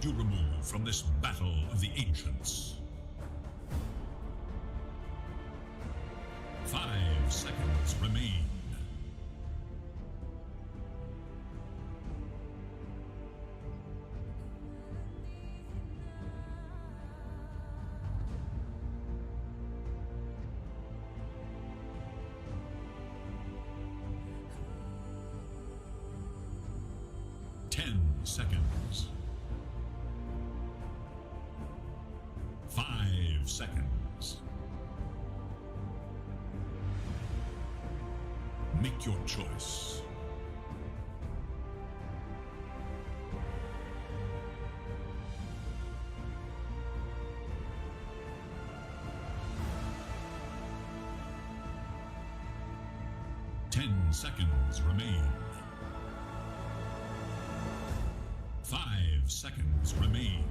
you remove from this battle of the ancients? 5 seconds remain. 10 seconds. 5 seconds. Make your choice. Seconds remain. 5 seconds remain.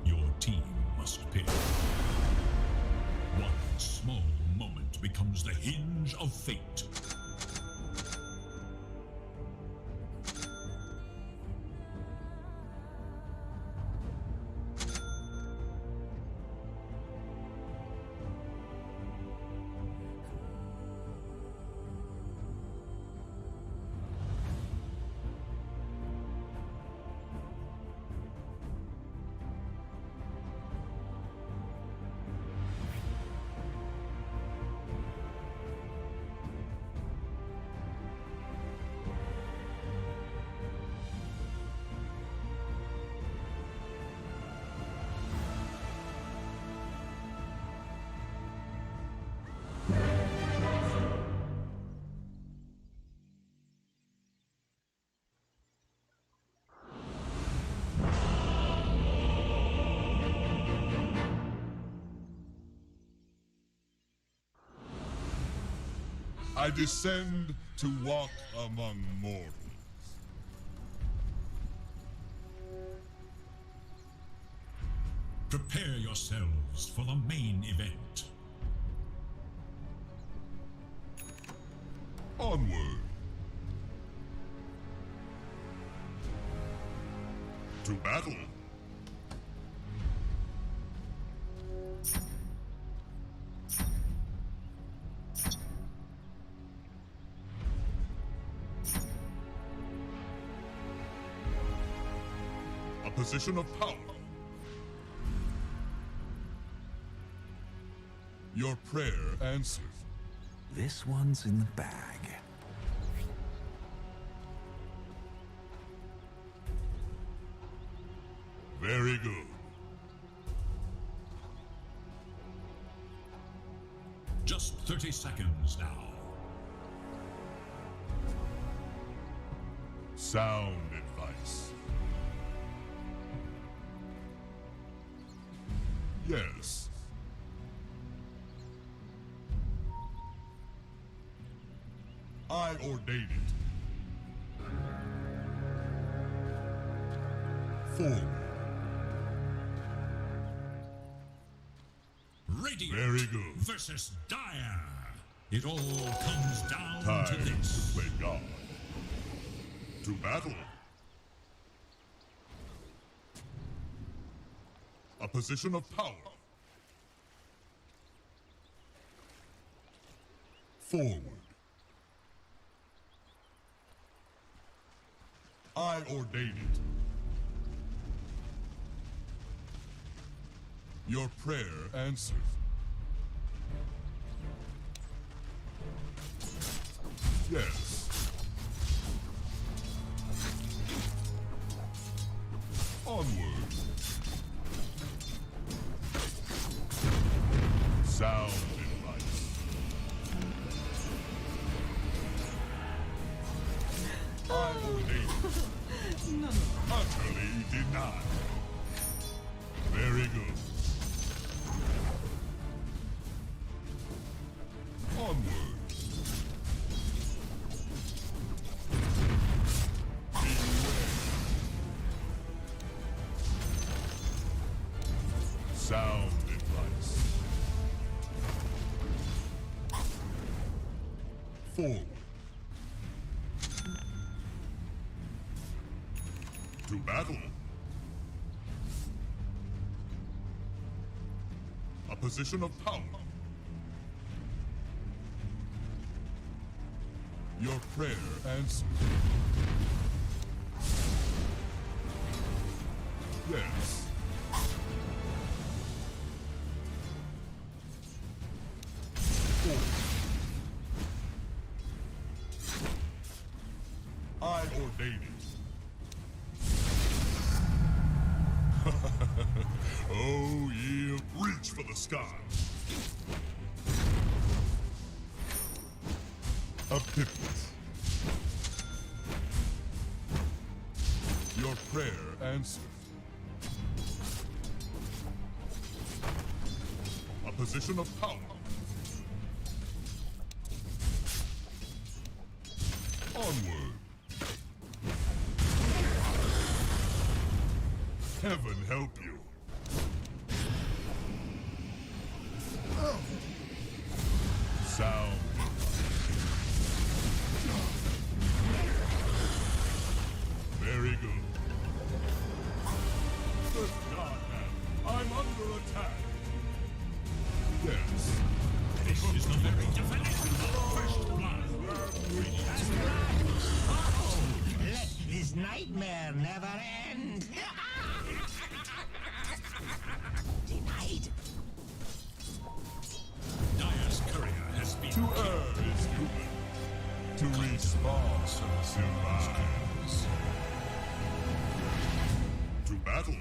Your team must pick. One small moment becomes the hinge of fate. I descend to walk among mortals. Prepare yourselves for the main event. Onward. To battle. A position of power. Your prayer answered. This one's in the bag. Very good. Just 30 seconds now. Sound advice. Yes. I ordain it. Forward. Radiant Very good. versus Dire. It all comes down Time to this. to play God. To battle. A position of power. Forward. I ordain it. Your prayer answered. Yes. Onward. Sound advice. I ordain it. No. Utterly denied. Very good. Onward. Beware. Sound advice. Forward. To battle. A position of power. Your prayer answered. Yes. I ordain it. Oh, yeah, reach for the sky. A pivot. Your prayer answered. A position of power. Onward. Heaven help you. Sound. Very good. Good God, man. I'm under attack. Yes. This is the very definition of first blood. Let this nightmare never end. Denied. Dire's courier has been To err is human. To respawn is divine. To battle.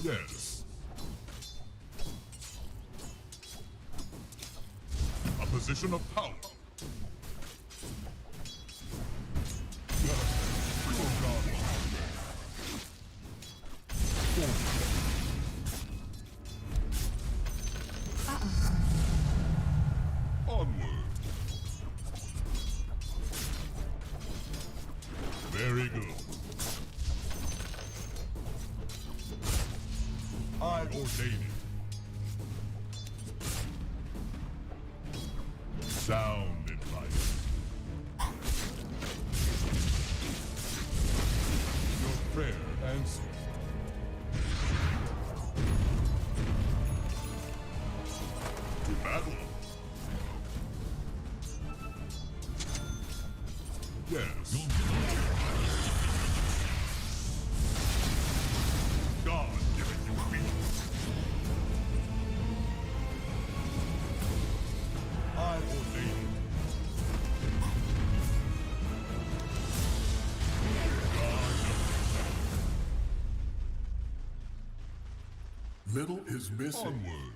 Yes. A position of power. Onward. Very good. I ordain it. Sound advice. Your prayer answered. To battle. Yes. God giving you peace. I ordain it. Middle is missing. Onward.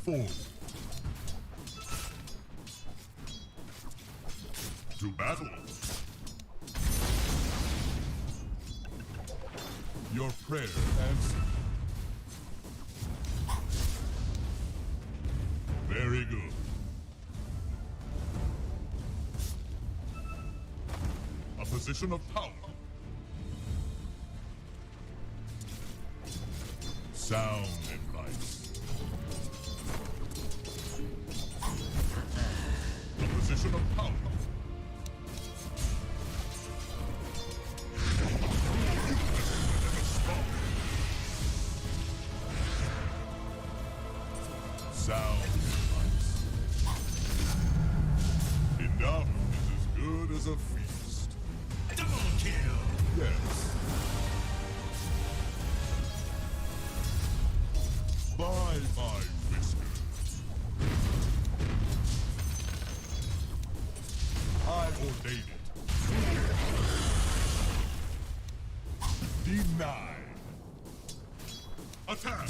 Forward. To battle. Your prayer answered. Very good. A position of power. Sound advice. A position of power. Sound advice. Enough is as good as a feast. Double kill. Yes. By my whiskers. I ordain it. Denied. Attack!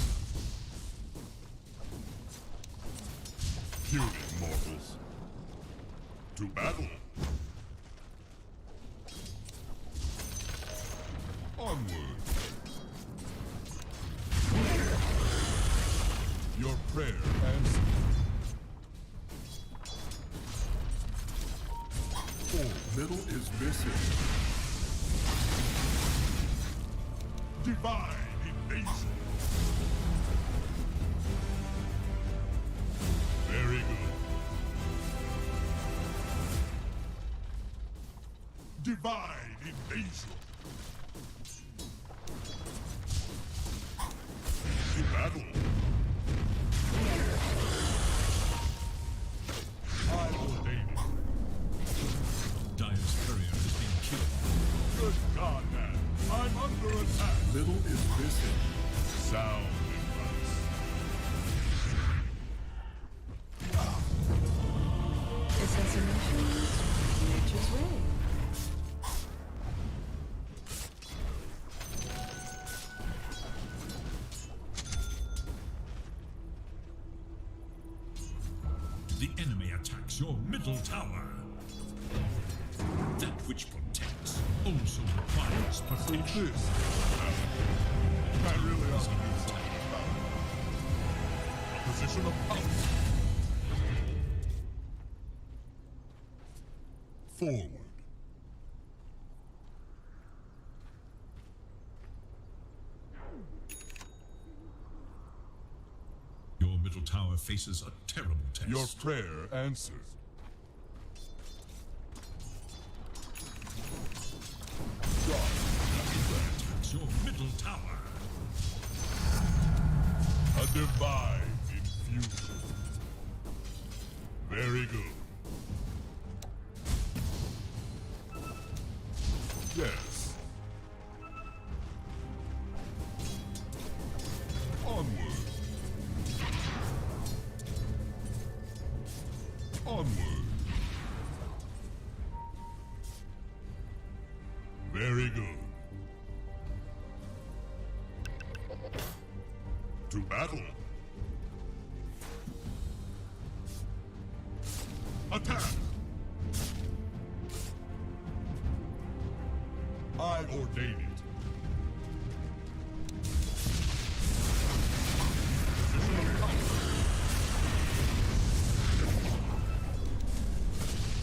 Puny mortals. To battle. Onward. Your prayer answered. Middle is missing. Divine invasion. Very good. divine invasion. To battle. I ordain it. Dire's courier has been killed. Good God, man. I'm under attack. Middle is missing. Sound advice. Assassination is nature's way. The enemy attacks your middle tower. That which protects also requires So protection. this. I really ought to do something about it. A position of power. Forward. Your middle tower faces a terrible test. Your prayer answered. Attacks your middle tower. A divine infusion. Very good. Yes. Onward. Onward. Very good. To battle. Attack! I ordain it. Position of power.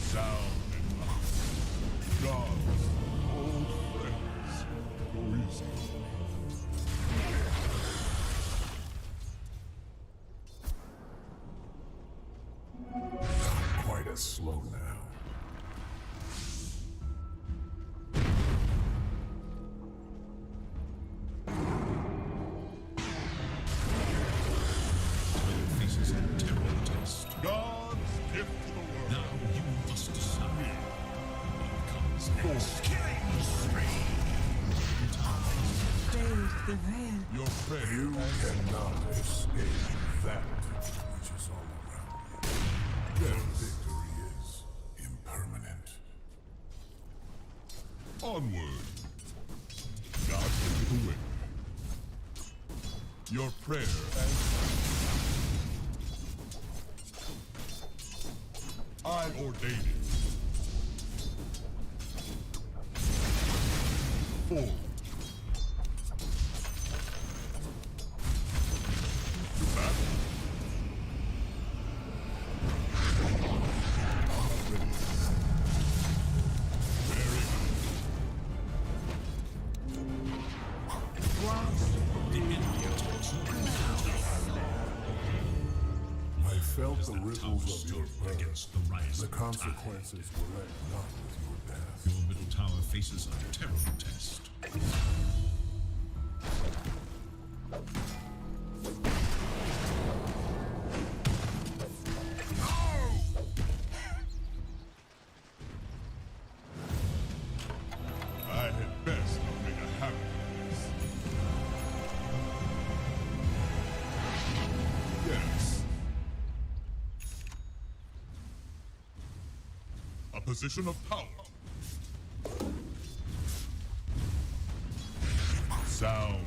Sound and light. Gods, old friends, go easy. Quite as slow now. Faces a terrible test. God's gift to the world. Now you must decide what comes next. Killing spree. Bend the veil. Your prayer You answered. cannot escape that which is all around you. Your victory is impermanent. Onward. God give you the win. Your prayer answered. I ordain it. Forward. To battle. Ready. Very good. The enemy attacks your middle tower. I felt the That tower ripples of stood your birth. against the rising The tide. consequences were let not with your death. Your middle tower faces a terrible test. I had best not make a habit of this. Yes. A position of power. Sound.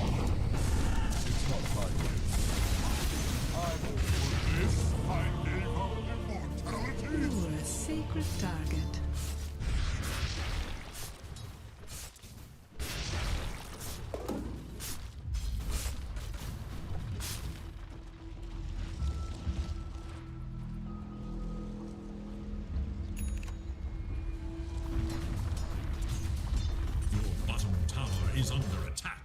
It's not my place. I will for this. I gave up immortality. You were a sacred target. Your bottom tower is under attack.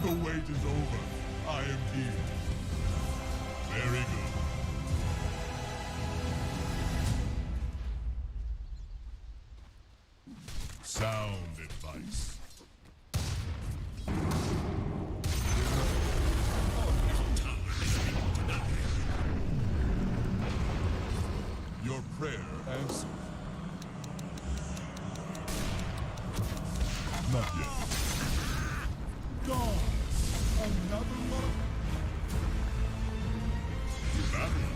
The wait is over. I am here. Very good. prayer answered. Not yet. Gone. Another one. To battle.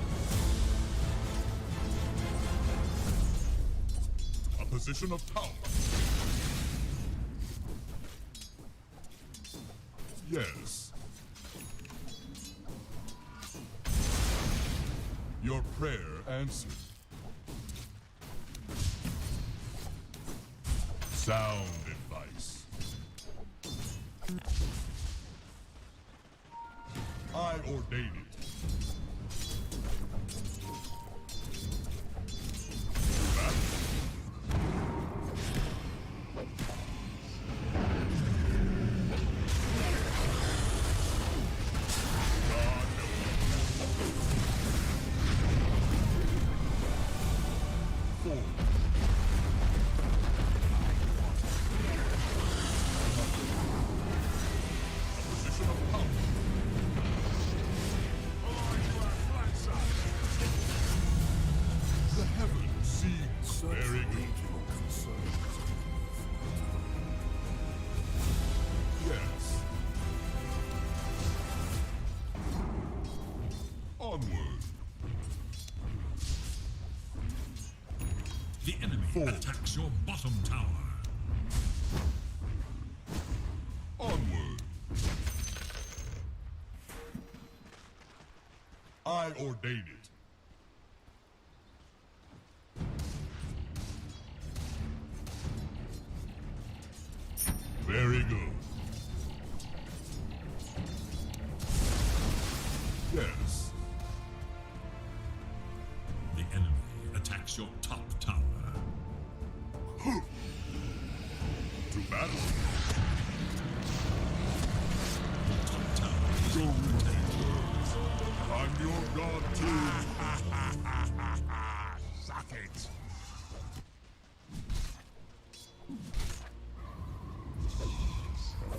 A position of power. Yes. Your prayer answered. Sound advice. I ordain it. The heavens seems very good. Yes. Onward. The enemy Forward. attacks your bottom tower. Onward. I ordain it. Very good. Yes. The enemy attacks your top tower. To battle. Your top tower is Go under attack. I'm your god too. Suck it.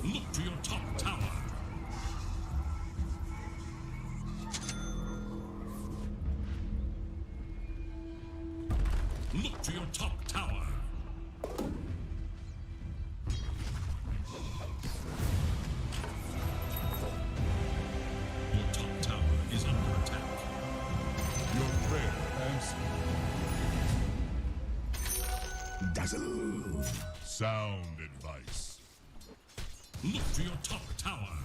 Look to your top tower. Look to your top tower. Your top tower is under attack. Your prayer answered. Dazzle. Sound advice. Look to your top tower.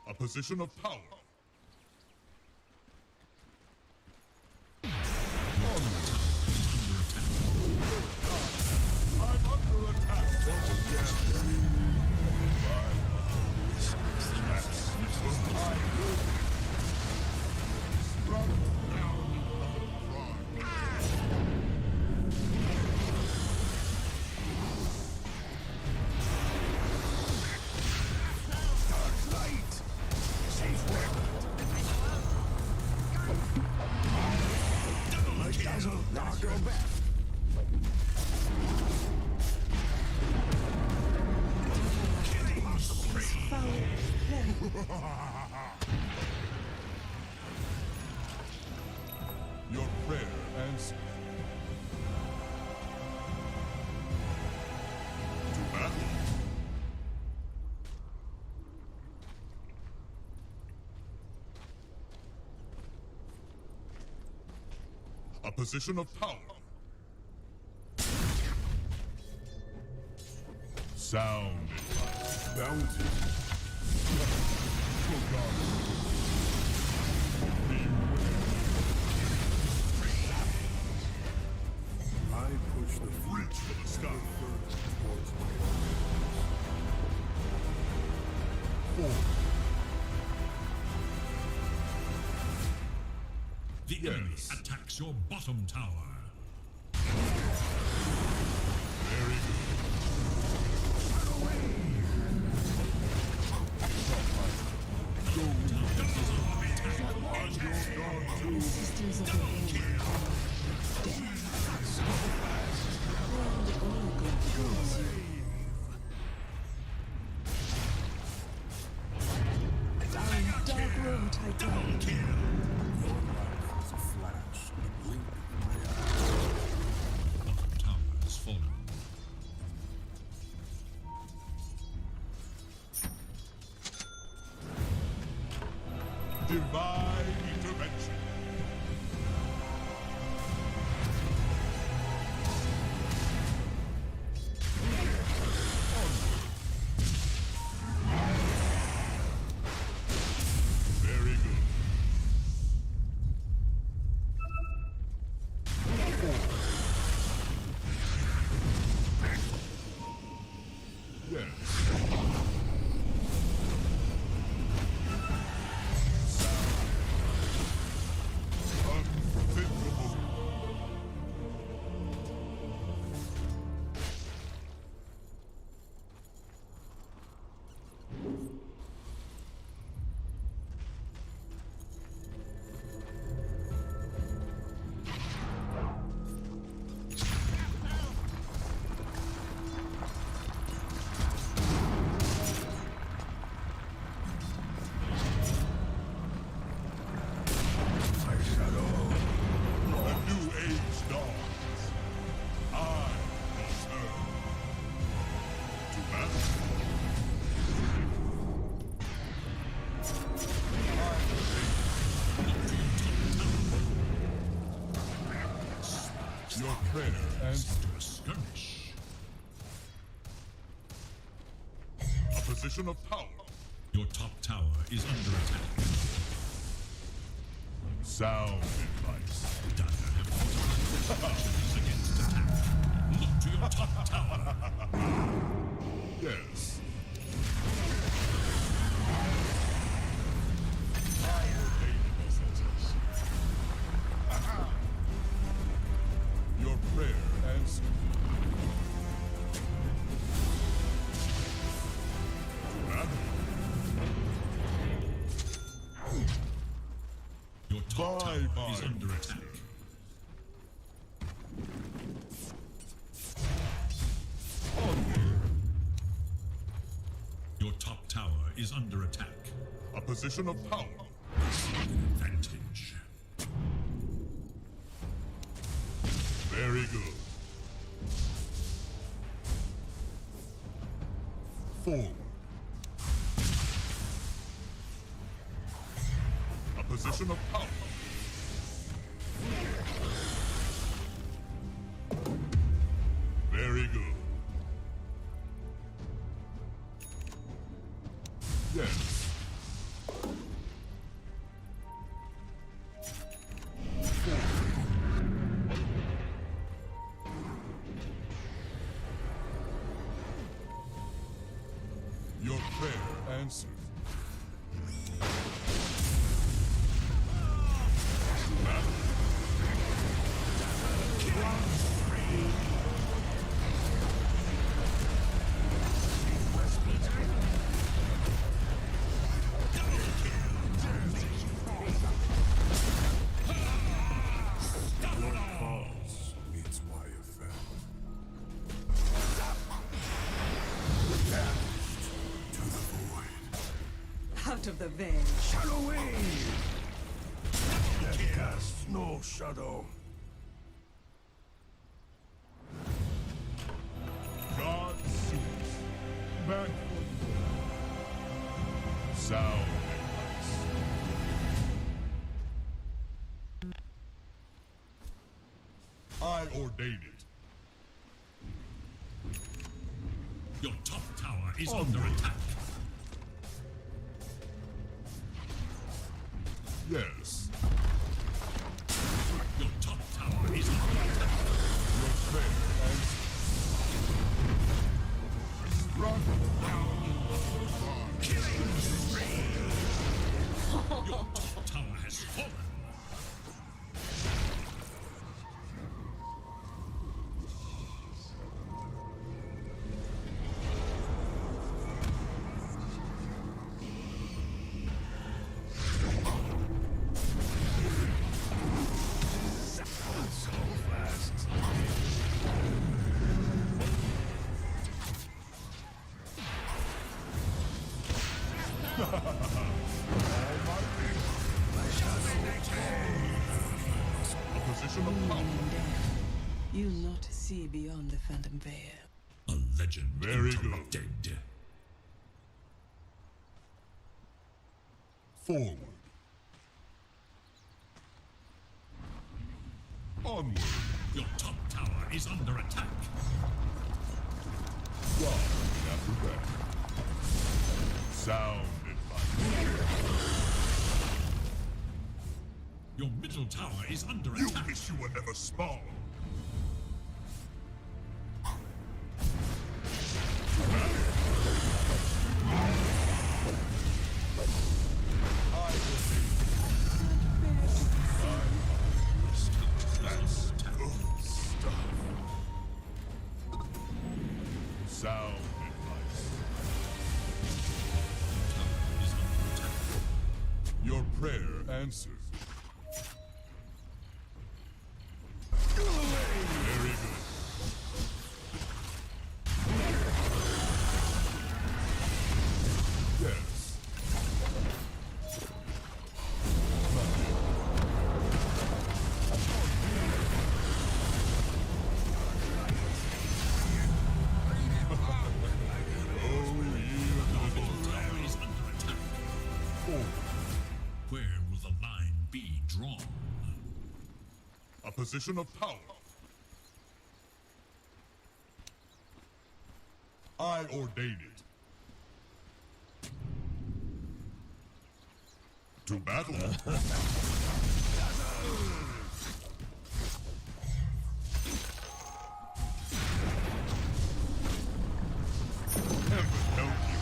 A position of power. I'm under attack. Your prayer answered. To battle. A position of power. Sound advice. Bounty. I push the Reach for the sky. towards my Forward. The enemy Yes. attacks your bottom tower. Very good. Sisters of the Helios. And all good gods. Down dark road, Titan. It's a flash. Your prayer answered. To a skirmish. A position of power. Your top tower is under attack. Sound advice. Dire have fortifications against attack. Look to your top tower. Yes. Your prayer answered. Your top tower is under attack. Your top tower is under attack. A position of power. Advantage. Very good. Forward. A position of power. Very good. Yes. Your prayer answered. Cause meets my effect. To the void. Out of the vein. Shadow wave! That casts no shadow. God sees. Back for sound advice. I ordain it. Your top tower is under attack. Yes. Your top tower is under attack. Your prayer answered. Run. Your top tower has fallen. So fast. A position of power. You not see beyond the phantom veil. A legend Very good. interrupted. Forward. Onward. Your top tower is under attack. Guard after that. Sound advice. Your middle tower is under You attack. wish you were never spawned. That's good stuff. Sound advice. Tower is under attack. Your prayer answered. Very good. Yes. Tower is under attack. Where will the line be drawn? A position of power. I ordain it. To battle. Heaven help you.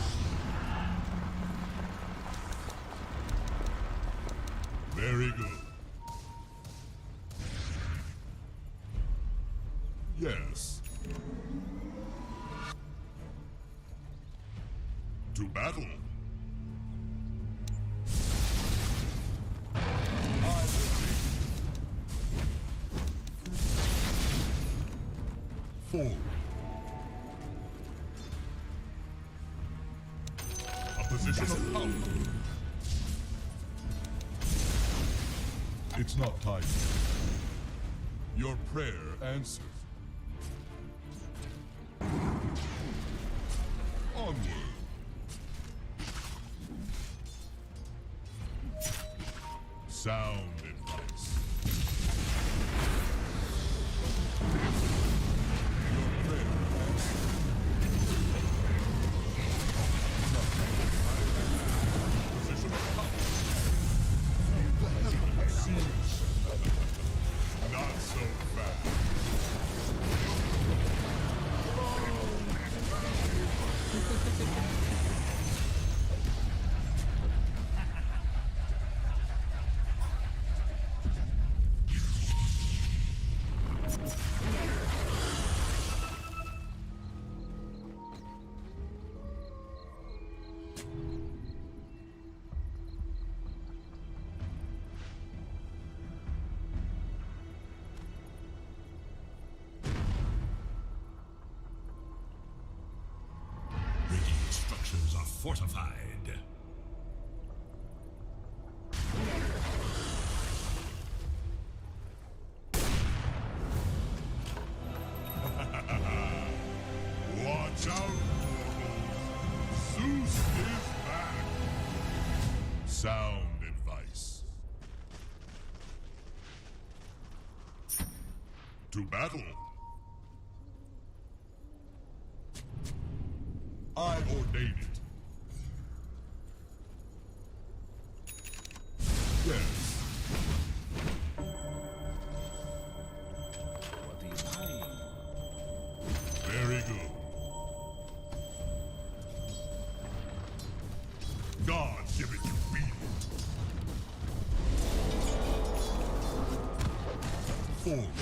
Very good. Yes. To battle. Forward. A position of power. It's not time. Your prayer answered. Onward. Sound advice. Your prayer answered. Position of power. Not so fast. Radiant structures are fortified. Watch out, mortals. Zeus is back. Sound advice. To battle. I ordain it. Yes. What are you buying? Very good. God give it you beat it. Forward.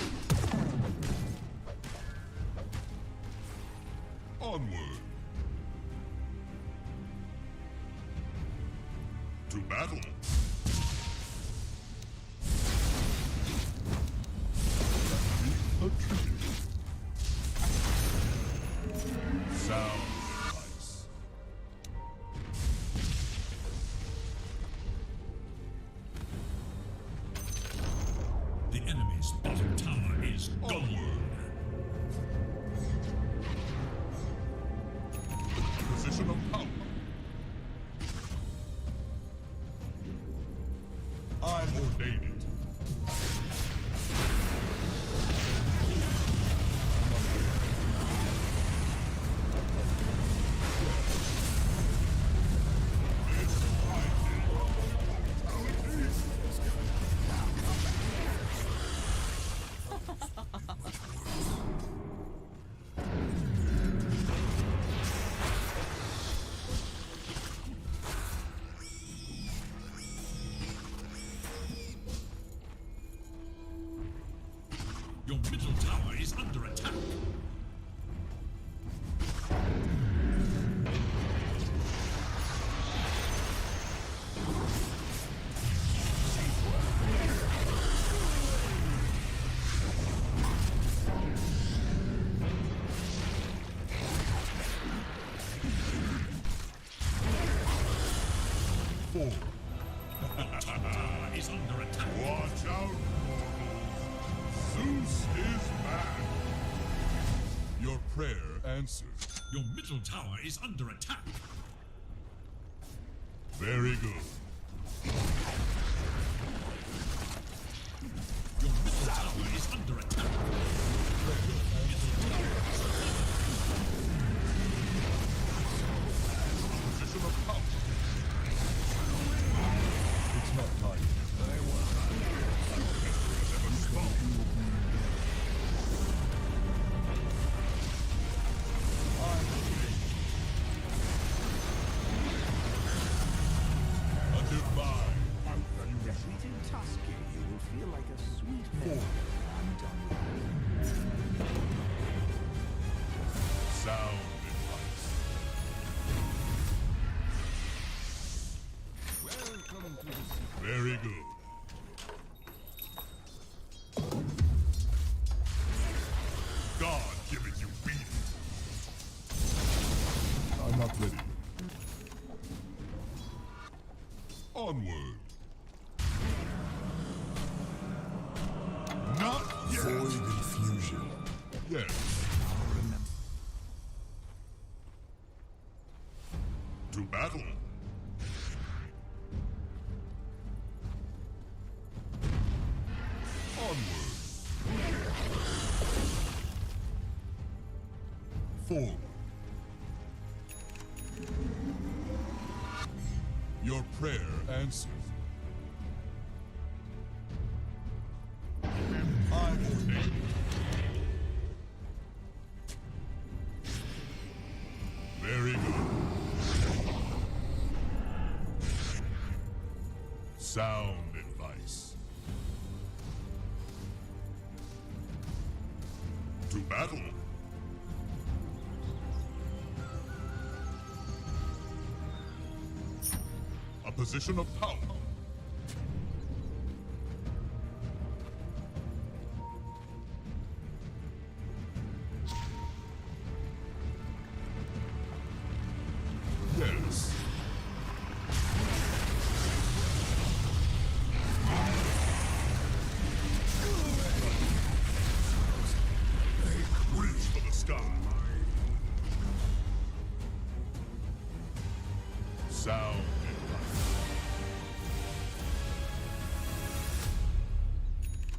Onward. To battle. A tribute. Sound advice. The enemy's bottom tower is gone. Position of power. I ordain it. Your middle tower is under attack. Forward. Top tower is under attack. Watch out, mortals. Zeus is back. Your prayer answered. Your middle tower is under attack. Very good. Your middle tower is under attack. Forward. Your prayer answered. I ordain. Very good. Sound advice. To battle. A position of power. Yes. Reach for the sky. Sound advice.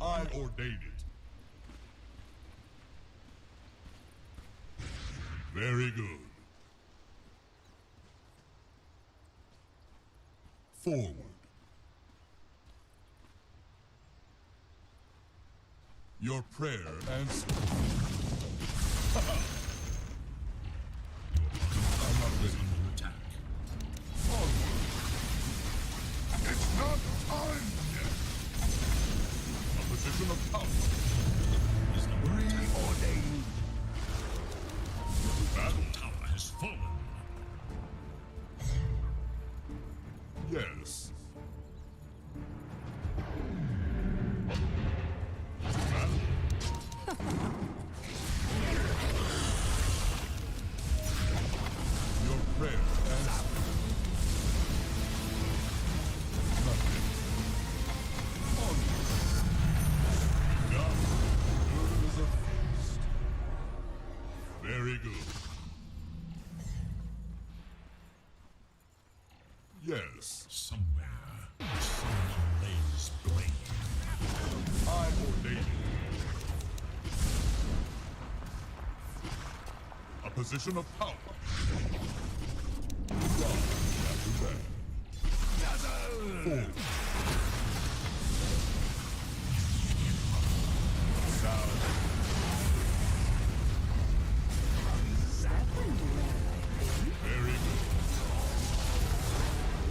I ordain it. Very good. Forward. Your prayer answered. Is under attack. Forward. It's not time yet. A position of power. Is under attack. Preordained. Battle tower has fallen. Yes. Your prayer answered. Nothing. Now, good as a feast. Very good. Yes. Somewhere, someone lays blame. I ordain it. A position of power. God, after that. Forward. Sound. Very good.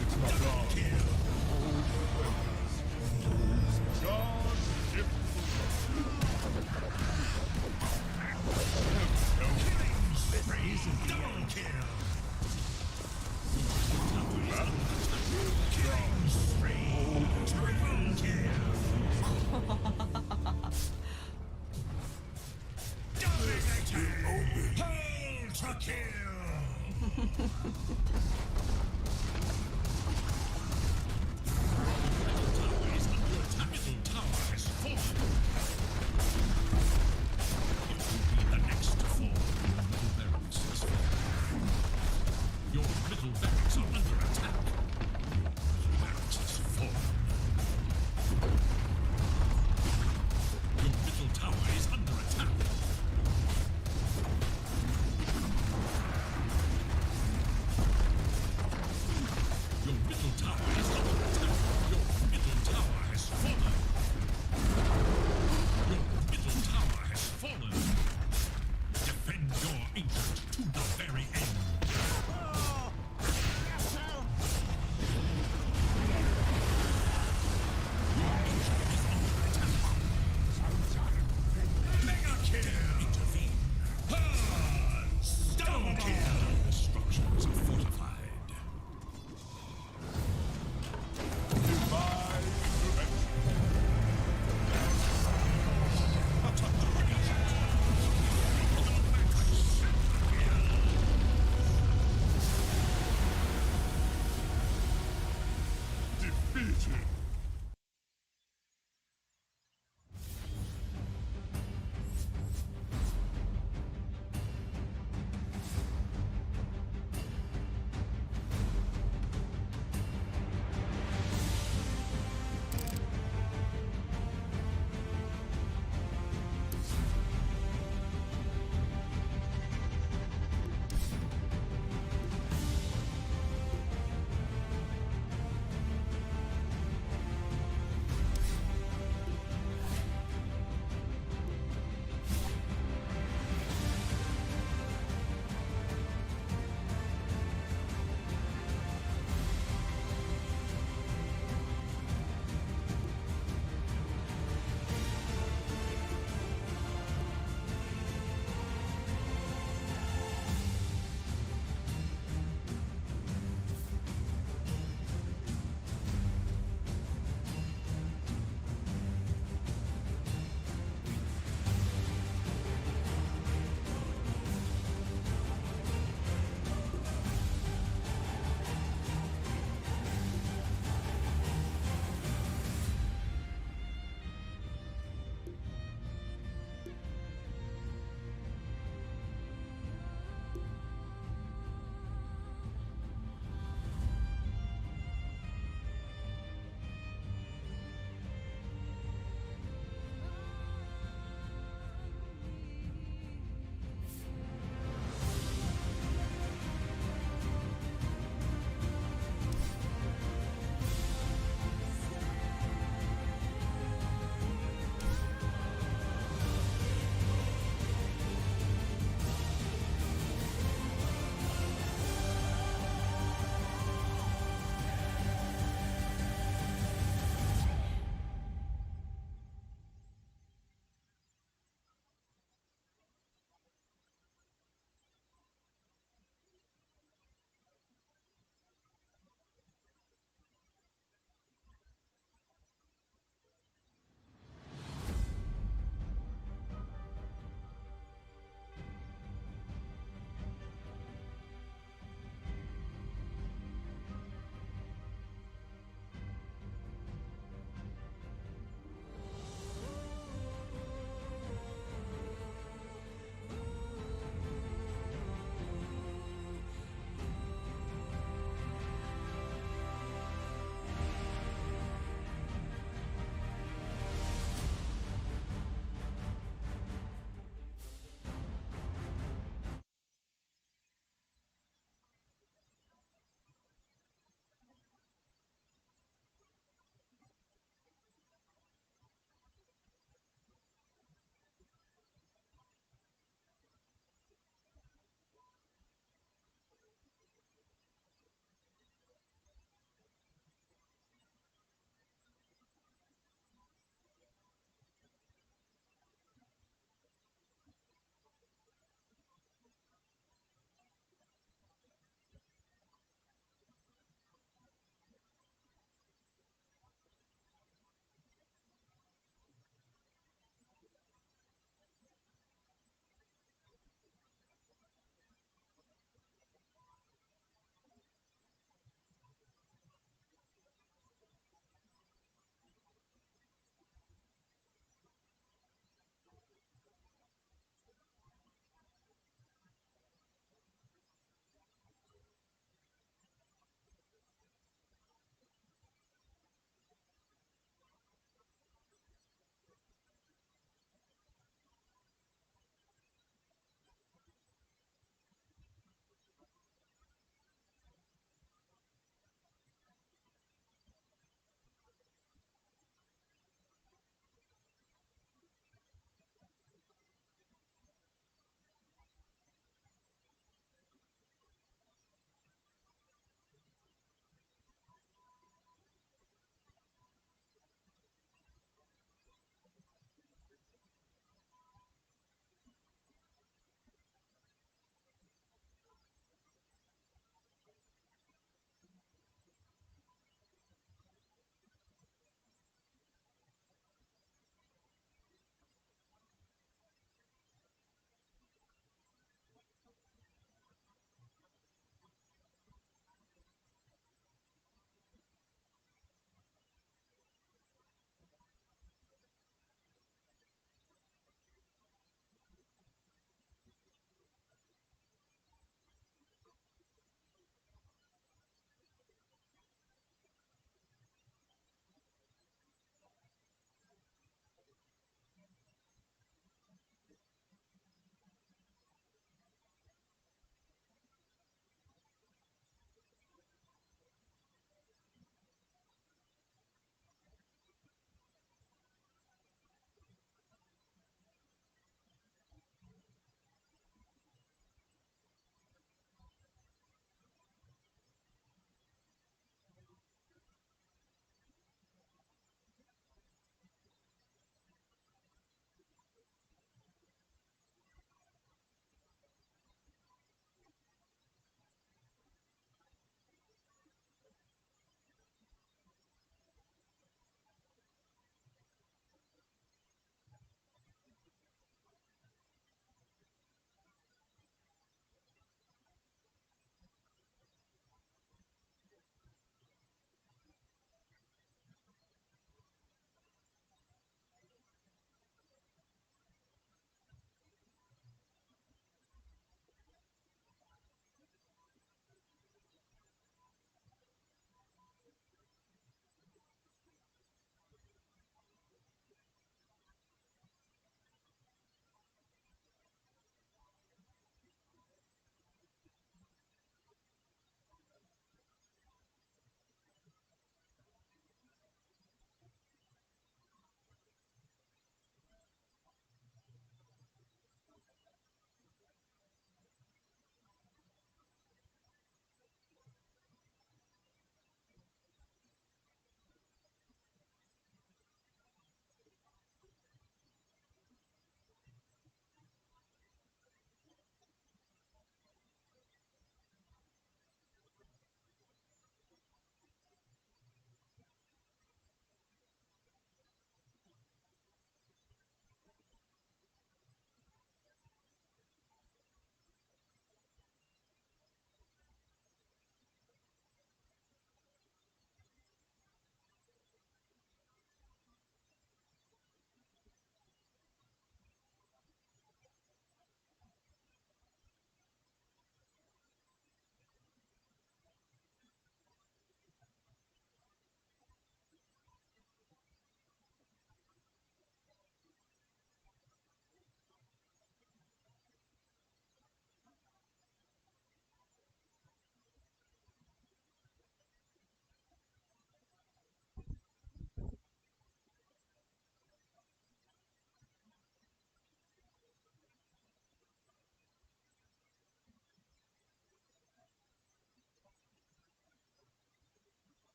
It's not gone. God, gift. Double kill. Triple kill. Double attack. Ultra kill. Tower is under attack. Middle tower has fallen. It will be the next to fall. Your middle barracks has fallen. Your middle barracks are under attack. Your middle barracks has fallen. Your middle tower is under attack.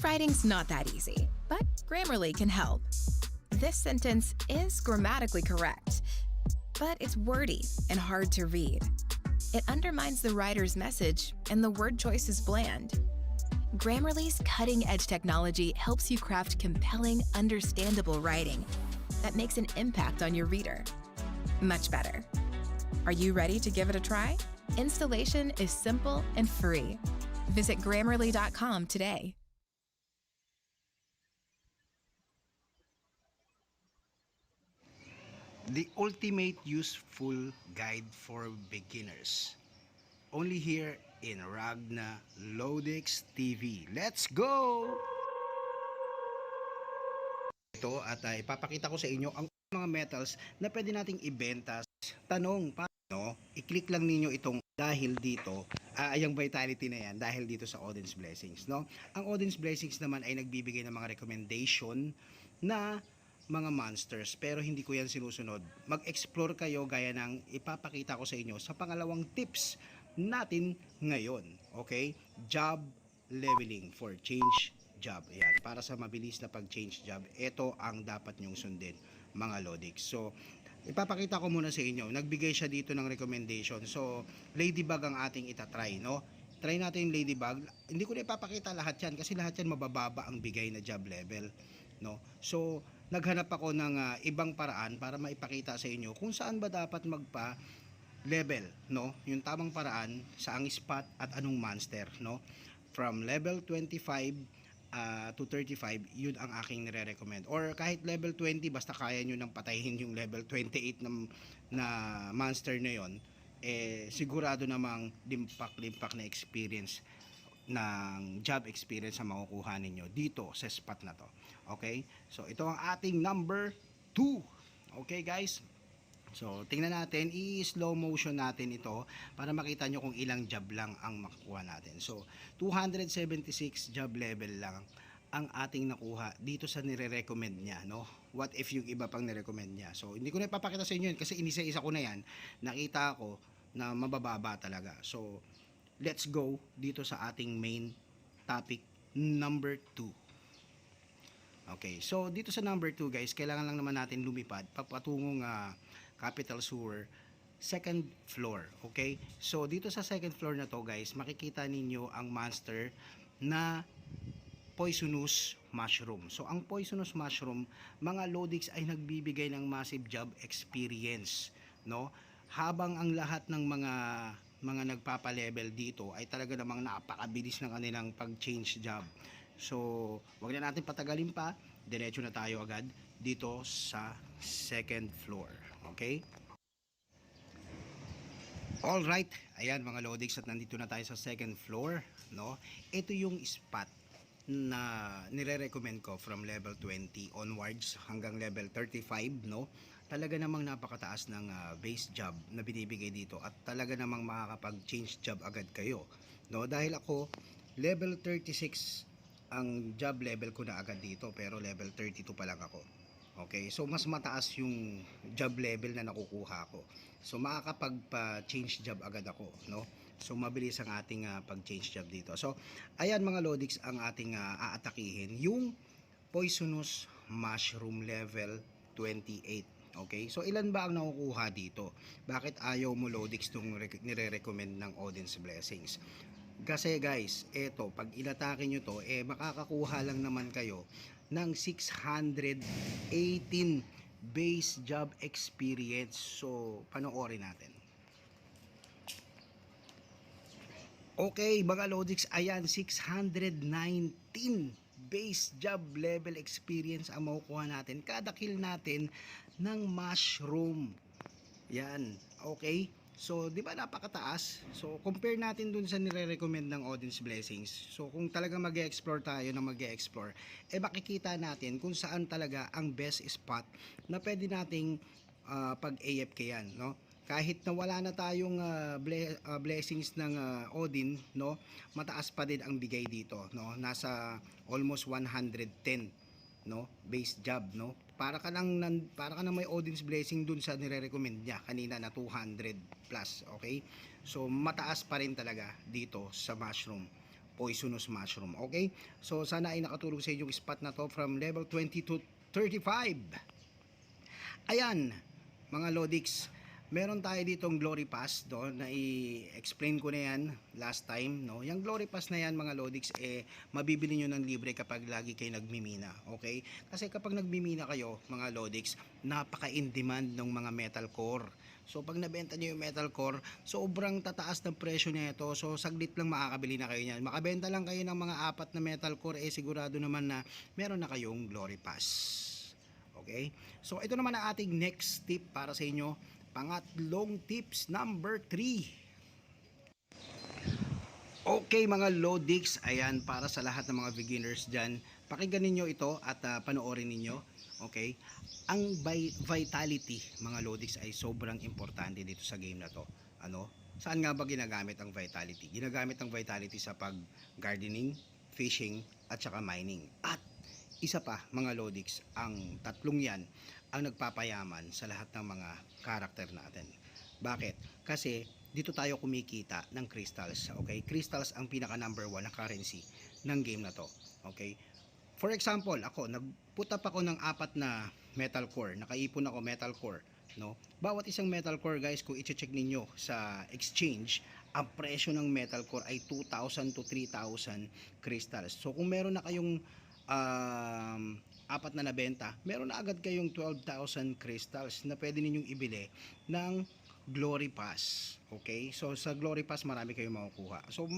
Writing's not that easy, but Grammarly can help. This sentence is grammatically correct, but it's wordy and hard to read. It undermines the writer's message, and the word choice is bland. Grammarly's cutting-edge technology helps you craft compelling, understandable writing that makes an impact on your reader. Much better. Are you ready to give it a try? Installation is simple and free. Visit Grammarly.com today. The ultimate useful guide for beginners. Only here in Ragna Lodix TV. Let's go! Ito at ipapakita ko sa inyo ang mga metals na pwede nating ibenta. Tanong, paano? I-click lang ninyo itong dahil dito, yung vitality na yan, dahil dito sa Odin's Blessings. No? Ang Odin's Blessings naman ay nagbibigay ng mga recommendation na mga monsters, pero hindi ko yan sinusunod. Mag-explore kayo gaya ng ipapakita ko sa inyo sa pangalawang tips natin ngayon. Okay? Job leveling for change job. Ayan, para sa mabilis na pag-change job, ito ang dapat nyong sundin, mga Lodix. So, ipapakita ko muna sa inyo. Nagbigay siya dito ng recommendation. So, ladybug ang ating itatry, no? Try natin yung ladybug. Hindi ko na ipapakita lahat yan kasi lahat yan mabababa ang bigay na job level, no? So, naghanap ako ng ibang paraan para maipakita sa inyo kung saan ba dapat magpa level, no? Yung tamang paraan sa ang spot at anong monster, no? From level 25 to 35, yun ang aking nire-recommend. Or kahit level 20, basta kaya nyo nang patayin yung level 28 na monster na yon, sigurado namang limpak na experience ng job experience na makukuha ninyo dito sa spot na to. Okay? So, ito ang ating number 2. Okay, guys? So, tingnan natin, i-slow motion natin ito para makita nyo kung ilang job lang ang makukuha natin. So, 276 job level lang ang ating nakuha dito sa nire-recommend niya, no? What if yung iba pang nire-recommend niya? So, hindi ko na ipapakita sa inyo yun kasi inisa-isa ko na yan. Nakita ko na mabababa talaga. So, let's go dito sa ating main topic number 2. Okay, so dito sa number 2 guys, kailangan lang naman natin lumipad papatungong Capital Sewer second floor. Okay, so dito sa second floor na to guys, makikita ninyo ang monster na poisonous mushroom. So ang poisonous mushroom, mga Lodix, ay nagbibigay ng massive job experience, no? Habang ang lahat ng mga nagpapa-level dito ay talaga namang napakabilis ng kanilang pag-change job. So, wag na natin patagalin pa, diretso na tayo agad dito sa second floor. Okay? Alright, ayan mga Lodix, at nandito na tayo sa second floor, no? Ito yung spot na nire-recommend ko from level 20 onwards hanggang level 35, no? Talaga namang napakataas ng base job na binibigay dito at talaga namang makakapag-change job agad kayo, no? Dahil ako level 36 ang job level ko na agad dito, pero level 32 pa lang ako. Okay, so mas mataas yung job level na nakukuha ko. So makakapag-change job agad ako, no? So mabilis ang ating pag-change job dito. So ayan mga Lodix, ang ating aatakihin yung poisonous mushroom level 28. Okay, so ilan ba ang nakukuha dito? Bakit ayaw mo Lodix itong nire-recommend ng Odin's Blessings? Kasi guys, eto, pag inatake nyo to, makakakuha lang naman kayo ng 618 base job experience. So, panoorin natin. Okay, mga Lodix, ayan, 619 base job level experience ang makukuha natin kada kill natin ng mushroom. Yan, okay? So, di ba napakataas? So, compare natin dun sa nire-recommend ng Odin's Blessings. So, kung talaga mag-e-explore tayo na mag-e-explore, makikita natin kung saan talaga ang best spot na pwede nating pag-AFK yan, no? Kahit na wala na tayong blessings ng Odin, no? Mataas pa din ang bigay dito, no? Nasa almost 110, no? Base job, no? Para ka nang may Odin's Blessing dun sa nire-recommend niya kanina na 200 plus, okay? So mataas pa rin talaga dito sa mushroom poisonous mushroom. Okay? So sana ay nakatulong sa inyo yung spot na to from level 20 to 35. Ayan, mga Lodix, meron tayo ditong Glory Pass doon na i-explain ko na yan last time, no? Yung Glory Pass na yan, mga Lodix, mabibili nyo ng libre kapag lagi kayo nagmimina, okay? Kasi kapag nagmimina kayo, mga Lodix, napaka-in-demand ng mga metal core. So pag nabenta nyo yung metal core, sobrang tataas ng presyo niya ito. So saglit lang makakabili na kayo niyan. Makabenta lang kayo ng mga 4 na metal core, sigurado naman na meron na kayong Glory Pass. Okay? So ito naman ang ating next tip para sa inyo. Pangatlong tips number 3. Okay mga Lodix, ayan para sa lahat ng mga beginners dyan. Pakinggan ninyo ito at panoorin ninyo. Okay? Ang vitality mga Lodix ay sobrang importante dito sa game na to. Ano? Saan nga ba ginagamit ang vitality? Ginagamit ang vitality sa pag-gardening, fishing, at saka mining. At isa pa mga Lodix, ang tatlong yan ang nagpapayaman sa lahat ng mga karakter natin. Bakit? Kasi dito tayo kumikita ng crystals. Okay? Crystals ang pinaka number 1 na currency ng game na to. Okay? For example, ako nag-put up ako ng 4 na metal core. Nakaipon ako metal core, no? Bawat isang metal core, guys, kung i-check ninyo sa exchange, ang presyo ng metal core ay 2,000 to 3,000 crystals. So kung meron na kayong 4 na nabenta, meron na agad kayong 12,000 crystals na pwede ninyong ibili ng Glory Pass. Okay? So sa Glory Pass marami kayong makukuha. So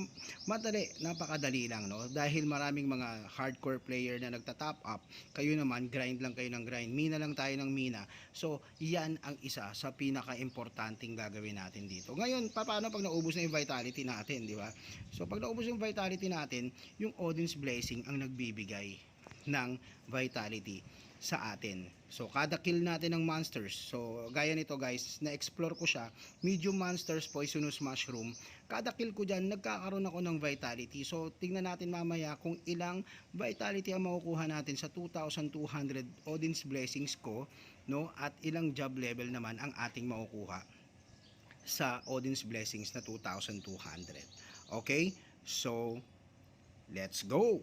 madali, napakadali lang, no? Dahil maraming mga hardcore player na nagta-top up, kayo naman grind lang kayo ng grind, mina lang tayo ng mina. So yan ang isa sa pinaka-importanting gagawin natin dito. Ngayon, paano pag naubos na yung vitality natin, di ba? So pag naubos yung vitality natin, yung Odin's Blessing ang nagbibigay ng vitality sa atin. So kada kill natin ng monsters, so gaya nito guys, na-explore ko siya, medium monsters, poisonous mushroom, kada kill ko dyan, nagkakaroon ako ng vitality. So tingnan natin mamaya kung ilang vitality ang makukuha natin sa 2,200 Odin's Blessings ko, no? At ilang job level naman ang ating makukuha sa Odin's Blessings na 2,200. Okay? So let's go!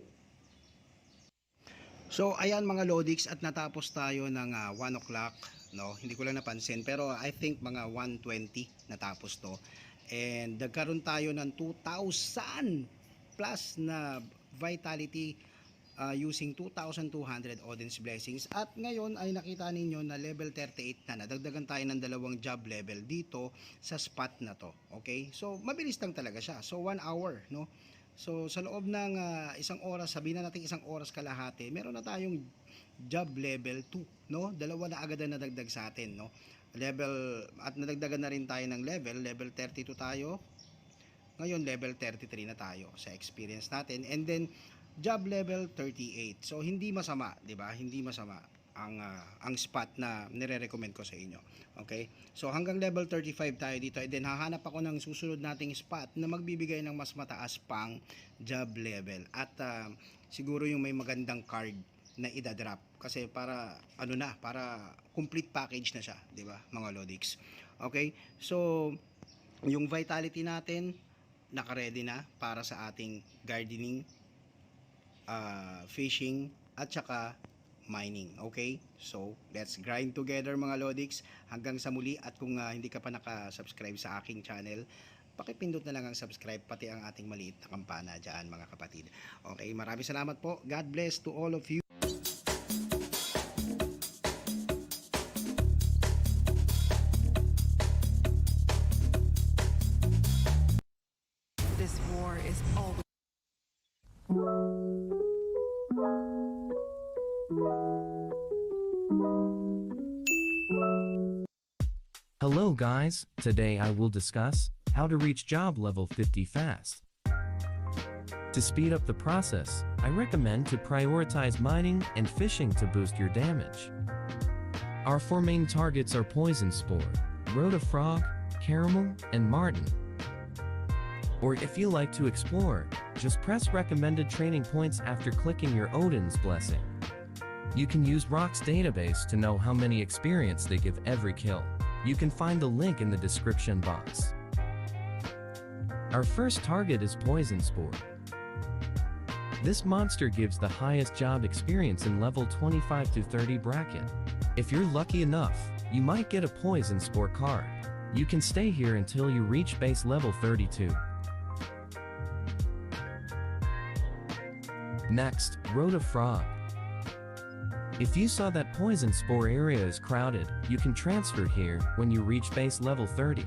So ayan mga Lodix, at natapos tayo ng 1 o'clock, no? Hindi ko lang napansin pero I think mga 1:20 natapos to. And nagkaroon tayo ng 2,000 plus na vitality using 2,200 Odin's Blessings. At ngayon ay nakita ninyo na level 38 na, nadagdagan tayo ng 2 job level dito sa spot na to. Okay? So mabilis lang talaga siya. So 1 hour, no? So sa loob ng isang oras, sabihin na natin isang oras kalahati, meron na tayong job level 2, no? 2 na agad na nadagdag sa atin, no? Level, at nadagdagan na rin tayo ng level 32 tayo. Ngayon level 33 na tayo sa experience natin, and then job level 38. So hindi masama, 'di ba? Hindi masama ang spot na nire-recommend ko sa inyo. Okay? So hanggang level 35 tayo dito, and then hahanap ako ng susunod nating spot na magbibigay ng mas mataas pang job level. At siguro yung may magandang card na idadrop, kasi para para complete package na siya, 'di ba, mga Lodix? Okay? So yung vitality natin naka-ready na para sa ating gardening, fishing, at saka mining. Okay? So, let's grind together mga Lodix hanggang sa muli. At kung hindi ka pa naka-subscribe sa aking channel, pakipindot na lang ang subscribe, pati ang ating maliit na kampana dyan mga kapatid. Okay? Maraming salamat po. God bless to all of you. This war is all. Hello guys, today I will discuss how to reach job level 50 fast. To speed up the process, I recommend to prioritize mining and fishing to boost your damage. Our 4 main targets are Poison Spore, Rhoda Frog, Caramel, and Martin. Or if you like to explore, just press recommended training points after clicking your Odin's Blessing. You can use Rock's database to know how many experience they give every kill. You can find the link in the description box. Our first target is Poison Spore. This monster gives the highest job experience in level 25 to 30 bracket. If you're lucky enough, you might get a poison spore card. You can stay here until you reach base level 32. Next, Rota Frog. If you saw that poison spore area is crowded, you can transfer here when you reach base level 30.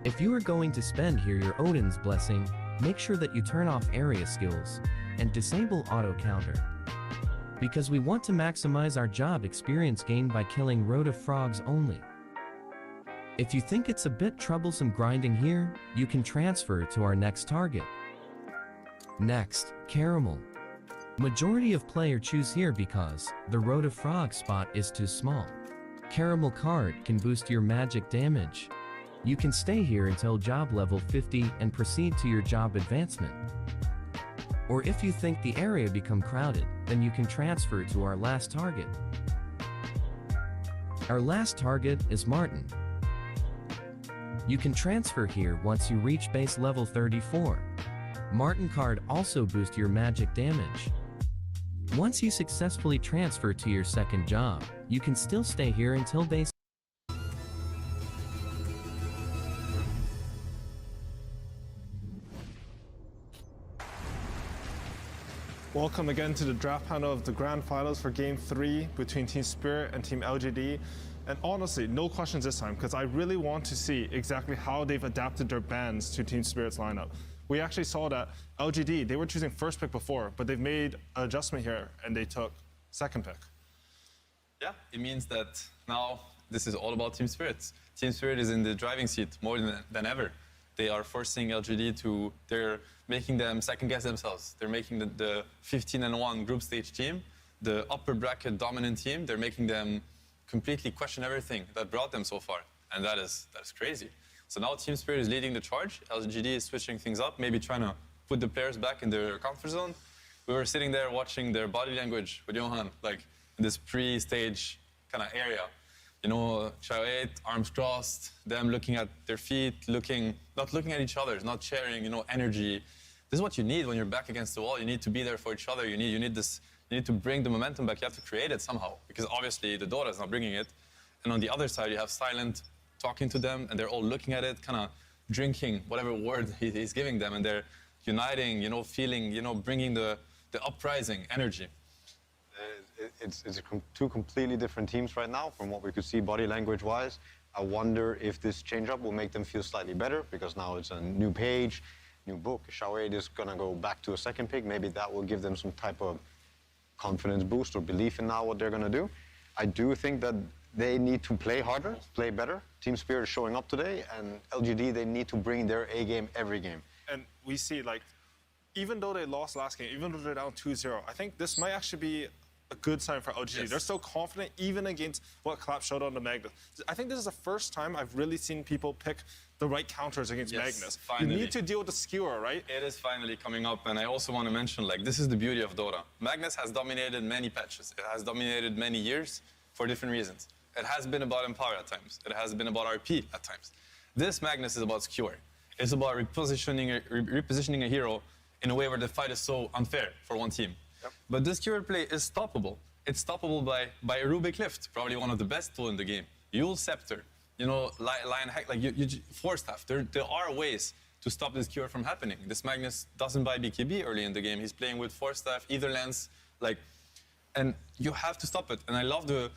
If you are going to spend here your Odin's blessing, make sure that you turn off area skills and disable auto counter. Because we want to maximize our job experience gained by killing Rota Frogs only. If you think it's a bit troublesome grinding here, you can transfer to our next target. Next, Caramel. Majority of player choose here because the Rota Frog spot is too small. Caramel card can boost your magic damage. You can stay here until job level 50 and proceed to your job advancement. Or if you think the area become crowded, then you can transfer to our last target. Our last target is Martin. You can transfer here once you reach base level 34. Martin card also boosts your magic damage. Once you successfully transfer to your second job, you can still stay here until base. Welcome again to the draft panel of the grand finals for Game 3 between Team Spirit and Team LGD. And honestly, no questions this time, because I really want to see exactly how they've adapted their bans to Team Spirit's lineup. We actually saw that LGD, they were choosing first pick before, but they've made an adjustment here and they took second pick. Yeah, it means that now this is all about Team Spirit. Team Spirit is in the driving seat more than ever. They are forcing LGD to, they're making them second guess themselves. They're making the 15-1 group stage team, the upper bracket dominant team, they're making them completely question everything that brought them so far. And that is crazy. So now Team Spirit is leading the charge. LGD is switching things up, maybe trying to put the players back in their comfort zone. We were sitting there watching their body language with Johan, like in this pre-stage kind of area. You know, Chao 8, arms crossed, them looking at their feet, not looking at each other, not sharing, you know, energy. This is what you need when you're back against the wall. You need to be there for each other. You need to bring the momentum back. You have to create it somehow, because obviously the Dota is not bringing it. And on the other side, you have Silent talking to them, and they're all looking at it, kind of drinking whatever word he's giving them, and they're uniting, you know, feeling, you know, bringing the uprising energy. It's two completely different teams right now from what we could see body language-wise. I wonder if this change-up will make them feel slightly better, because now it's a new page, new book. Chao 8 is going to go back to a second pick. Maybe that will give them some type of confidence boost or belief in now what they're going to do. I do think that they need to play harder, play better. Team Spirit is showing up today, and LGD, they need to bring their A game every game. And we see, like, even though they lost last game, even though they're down 2-0, I think this might actually be a good sign for LGD. Yes. They're so confident, even against what Clap showed on the Magnus. I think this is the first time I've really seen people pick the right counters against Magnus. Finally. You need to deal with the skewer, right? It is finally coming up, and I also want to mention, like, this is the beauty of Dota. Magnus has dominated many patches. It has dominated many years for different reasons. It has been about Empower at times. It has been about RP at times. This Magnus is about skewer. It's about repositioning a hero in a way where the fight is so unfair for one team. Yep. But this skewer play is stoppable. It's stoppable by Rubik Lift, probably one of the best tools in the game. Yule Scepter, you know, Lion Hack, like Force Staff. There are ways to stop this skewer from happening. This Magnus doesn't buy BKB early in the game. He's playing with Force Staff, either lens, like, and you have to stop it. And I love the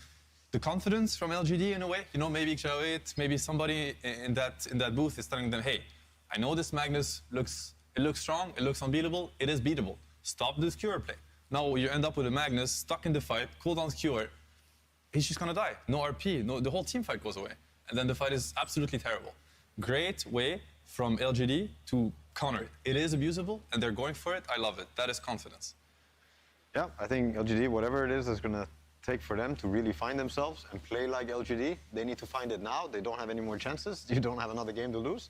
confidence from LGD in a way. You know, maybe Chao 8, maybe somebody in that booth is telling them, hey, I know this Magnus looks strong, it looks unbeatable, it is beatable. Stop this skewer play. Now you end up with a Magnus stuck in the fight, cooldown skewer. He's just gonna die. No RP, the whole team fight goes away. And then the fight is absolutely terrible. Great way from LGD to counter it. It is abusable, and they're going for it. I love it. That is confidence. Yeah, I think LGD, whatever it is that's gonna take for them to really find themselves and play like LGD, they need to find it now. They don't have any more chances. You don't have another game to lose.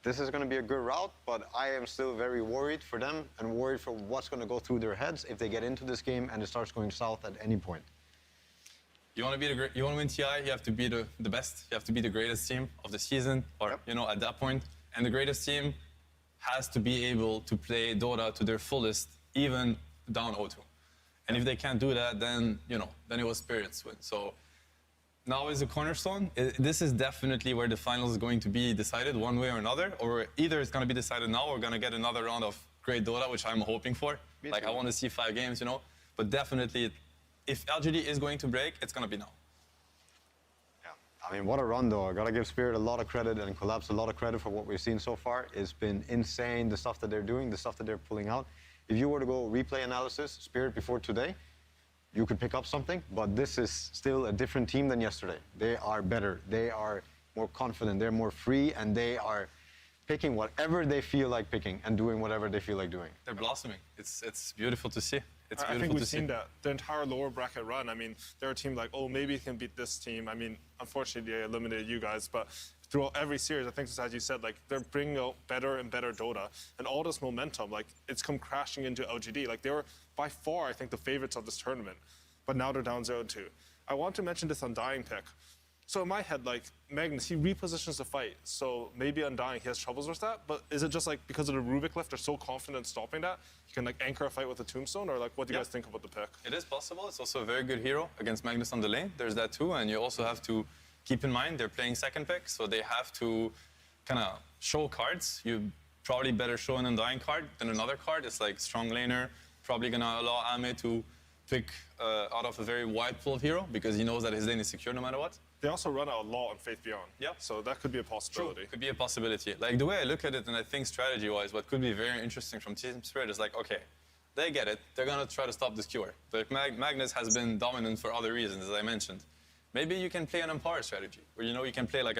This is going to be a good route, but I am still very worried for them and worried for what's going to go through their heads if they get into this game and it starts going south at any point. You want to win TI, you have to be the best. You have to be the greatest team of the season, or you know, at that point. And the greatest team has to be able to play Dota to their fullest, even down 0-2. And if they can't do that, then, then it was Spirit's win. So now is the cornerstone. This is definitely where the finals is going to be decided one way or another, or either it's going to be decided now or we're going to get another round of great Dota, which I'm hoping for. I want to see 5 games, But definitely, if LGD is going to break, it's going to be now. I mean, what a run, though. I got to give Spirit a lot of credit and Collapse a lot of credit for what we've seen so far. It's been insane, the stuff that they're doing, the stuff that they're pulling out. If you were to go replay analysis, Spirit before today, you could pick up something, but this is still a different team than yesterday. They are better. They are more confident. They're more free, and they are picking whatever they feel like picking and doing whatever they feel like doing. They're blossoming. It's beautiful to see. It's I think we've seen that the entire lower bracket run. I mean, they're a team like, oh, maybe it can beat this team. I mean, unfortunately, they eliminated you guys, but throughout every series, I think, as you said, like, they're bringing out better and better Dota, and all this momentum, like, it's come crashing into LGD. Like, they were by far, I think, the favorites of this tournament, but now they're down 0-2. I want to mention this Undying pick. So in my head, like, Magnus, he repositions the fight. So maybe Undying, he has troubles with that. But is it just like because of the Rubik lift, they're so confident in stopping that, you can like anchor a fight with a Tombstone? Or like, what do you guys think about the pick? It is possible. It's also a very good hero against Magnus on the lane. There's that too. And you also have to keep in mind they're playing second pick. So they have to kind of show cards. You probably better show an Undying card than another card. It's like strong laner, probably going to allow Ame to pick out of a very wide pool of hero because he knows that his lane is secure no matter what. They also run out a lot on Faith Beyond. Yeah. So that could be a possibility. True. Could be a possibility. Like the way I look at it and I think strategy-wise, what could be very interesting from Team Spirit is like, okay, they get it. They're going to try to stop this QR. But Magnus has been dominant for other reasons, as I mentioned. Maybe you can play an Empower strategy where, you can play like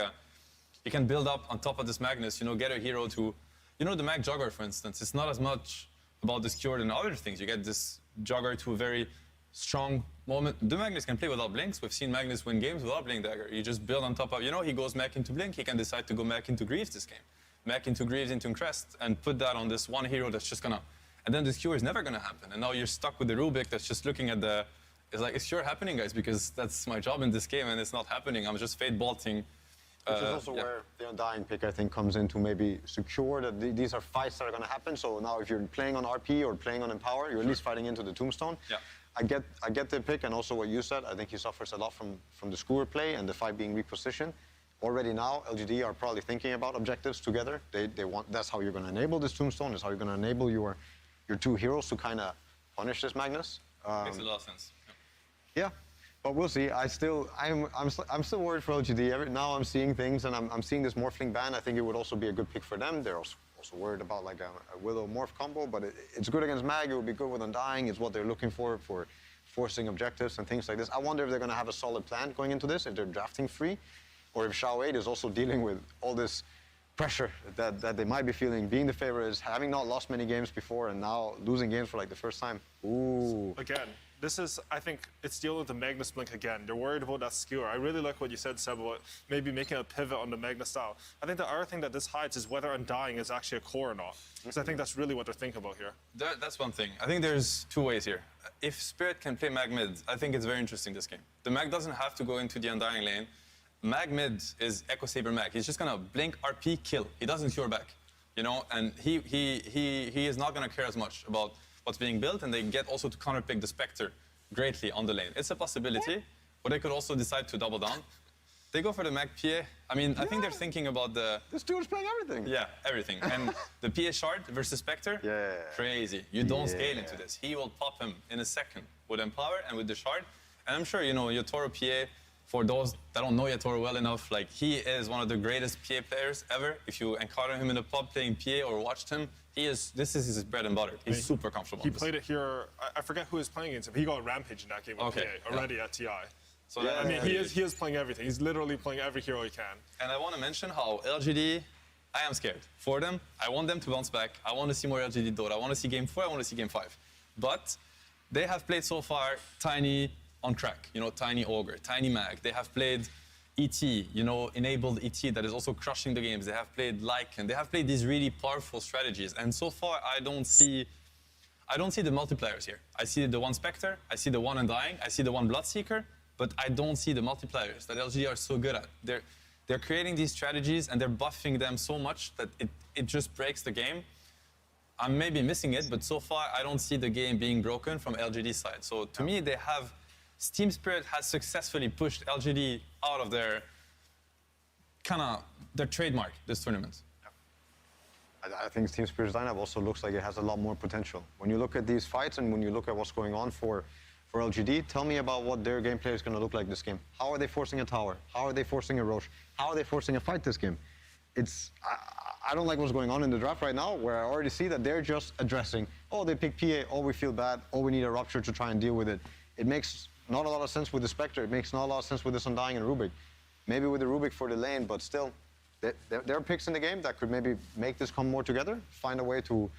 you can build up on top of this Magnus, get a hero to, the Mag Jugger, for instance. It's not as much about this cure than other things. You get this Jugger to a very strong moment. The Magnus can play without blinks. We've seen Magnus win games without blink dagger. You just build on top of, he goes mech into blink. He can decide to go mech into Greaves this game. Mech into Greaves into Crest and put that on this one hero that's just gonna, and then this cure is never gonna happen. And now you're stuck with the Rubik that's just looking at it's like, is cure happening, guys? Because that's my job in this game and it's not happening. I'm just fate bolting. Which is also where the Undying pick, I think, comes in to maybe secure that these are fights that are going to happen. So now if you're playing on RP or playing on Empower, you're at least fighting into the Tombstone. Yeah. I get the pick, and also what you said. I think he suffers a lot from the Skewer play and the fight being repositioned. Already now, LGD are probably thinking about objectives together. They want, that's how you're going to enable this Tombstone. That's how you're going to enable your 2 heroes to kind of punish this Magnus. Makes a lot of sense. Yeah. But we'll see. I'm still worried for LGD. Now I'm seeing things, and I'm seeing this Morphling ban. I think it would also be a good pick for them. They're also worried about like a Willow Morph combo, but it's good against Mag. It would be good with Undying. It's what they're looking for forcing objectives and things like this. I wonder if they're going to have a solid plan going into this, if they're drafting free, or if Shao 8 is also dealing with all this pressure that they might be feeling, being the favorites, having not lost many games before, and now losing games for like the first time. Ooh. Again, this is, I think, it's dealing with the Magnus Blink again. They're worried about that skewer. I really like what you said, Seb, about maybe making a pivot on the Magnus style. I think the other thing that this hides is whether Undying is actually a core or not. Because I think that's really what they're thinking about here. That's one thing. I think there's 2 ways here. If Spirit can play Mag mid, I think it's very interesting, this game. The Mag doesn't have to go into the Undying lane. Mag mid is Echo Saber Mag. He's just gonna blink, RP, kill. He doesn't cure back, and he is not gonna care as much about what's being built, and they get also to counterpick the Spectre greatly on the lane. It's a possibility, but they could also decide to double down. They go for the Mag PA. I mean, I think they're thinking about This dude's playing everything. Yeah, everything. And the PA shard versus Spectre, crazy. You don't scale into this. He will pop him in a second with Empower and with the shard. And I'm sure, Yotoro PA, for those that don't know Yotoro well enough, like, he is one of the greatest PA players ever. If you encounter him in a pub playing PA or watched him, this is his bread and butter. He's super comfortable. He played it here. I forget who he was playing against him. He got Rampage in that game with PA already at TI. So I mean, he is playing everything. He's literally playing every hero he can. And I want to mention how LGD, I am scared for them. I want them to bounce back. I want to see more LGD Dota. I want to see game 4. I want to see game 5. But they have played so far Tiny on crack, Tiny Ogre, Tiny Mag. They have played ET, enabled ET that is also crushing the games. They have played Lycan. They have played these really powerful strategies. And so far, I don't see the multipliers here. I see the one Spectre, I see the one Undying, I see the one Bloodseeker, but I don't see the multipliers that LGD are so good at. They're creating these strategies and they're buffing them so much that it just breaks the game. I'm maybe missing it, but so far I don't see the game being broken from LGD's side. So to me, they have, Team Spirit has successfully pushed LGD out of their their trademark this tournament. I think Team Spirit's lineup also looks like it has a lot more potential. When you look at these fights and when you look at what's going on for LGD, tell me about what their gameplay is going to look like this game. How are they forcing a tower? How are they forcing a Roche? How are they forcing a fight this game? I don't like what's going on in the draft right now, where I already see that they're just addressing, oh, they pick PA, oh, we feel bad, oh, we need a Rupture to try and deal with it. It makes not a lot of sense with the Spectre. It makes not a lot of sense with this Undying and Rubik. Maybe with the Rubik for the lane, but still, there are picks in the game that could maybe make this come more together, find a way to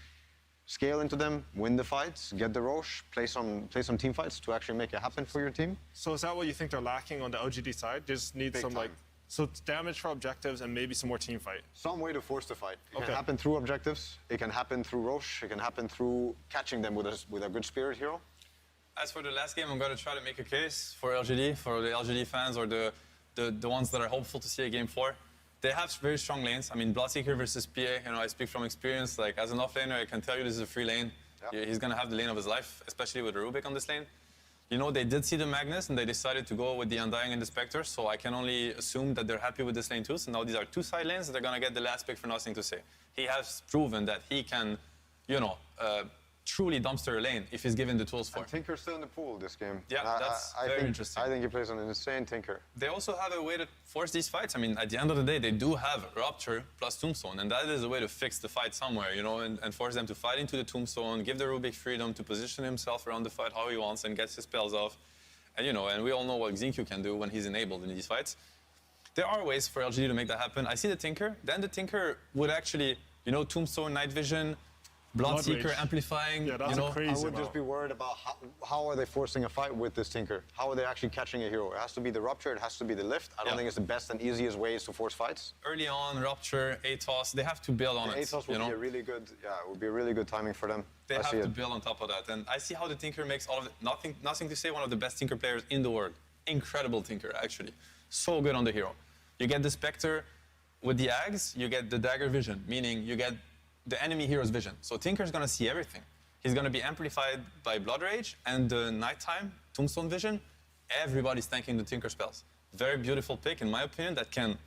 scale into them, win the fights, get the Roche, play some team fights to actually make it happen for your team. So is that what you think they're lacking on the LGD side? Just need Big some time. so it's damage for objectives and maybe some more team fight. Some way to force the fight. It Okay. can happen through objectives. It can happen through Roche. It can happen through catching them with a good spirit hero. As for the last game, I'm going to try to make a case for LGD, for the LGD fans or the ones that are hopeful to see a game 4. They have very strong lanes. I mean, Bloodseeker versus PA, I speak from experience. Like, as an offlaner, I can tell you this is a free lane. Yeah. He's going to have the lane of his life, especially with the Rubik on this lane. They did see the Magnus, and they decided to go with the Undying and the Spectre, so I can only assume that they're happy with this lane too. So now these are 2 side lanes, they're going to get the last pick for nothing to say. He has proven that he can, truly dumpster a lane if he's given the tools for And it. Tinker's still in the pool this game. Yeah, that's very interesting. I think he plays an insane Tinker. They also have a way to force these fights. I mean, at the end of the day, they do have Rupture plus Tombstone, and that is a way to fix the fight somewhere, and force them to fight into the Tombstone, give the Rubik freedom to position himself around the fight how he wants and gets his spells off. And, and we all know what Xingqiu can do when he's enabled in these fights. There are ways for LGD to make that happen. I see the Tinker. Then the Tinker would actually, Tombstone, Night Vision, Bloodseeker Rage. amplifying, Yeah, that's crazy. I would just be worried about how are they forcing a fight with this Tinker? How are they actually catching a hero? It has to be the Rupture, it has to be the Lift. I don't think it's the best and easiest ways to force fights. Early on, Rupture, Atos, they have to build on it. Atos would be a really good, it would be a really good timing for them. They have to build on top of that. And I see how the Tinker makes all of it. Nothing to say, one of the best Tinker players in the world. Incredible Tinker, actually. So good on the hero. You get the Spectre with the Ags, you get the Dagger Vision, meaning you get the enemy hero's vision. So Tinker's gonna see everything. He's gonna be amplified by Blood Rage and the nighttime Tombstone Vision. Everybody's tanking the Tinker spells. Very beautiful pick, in my opinion, that can,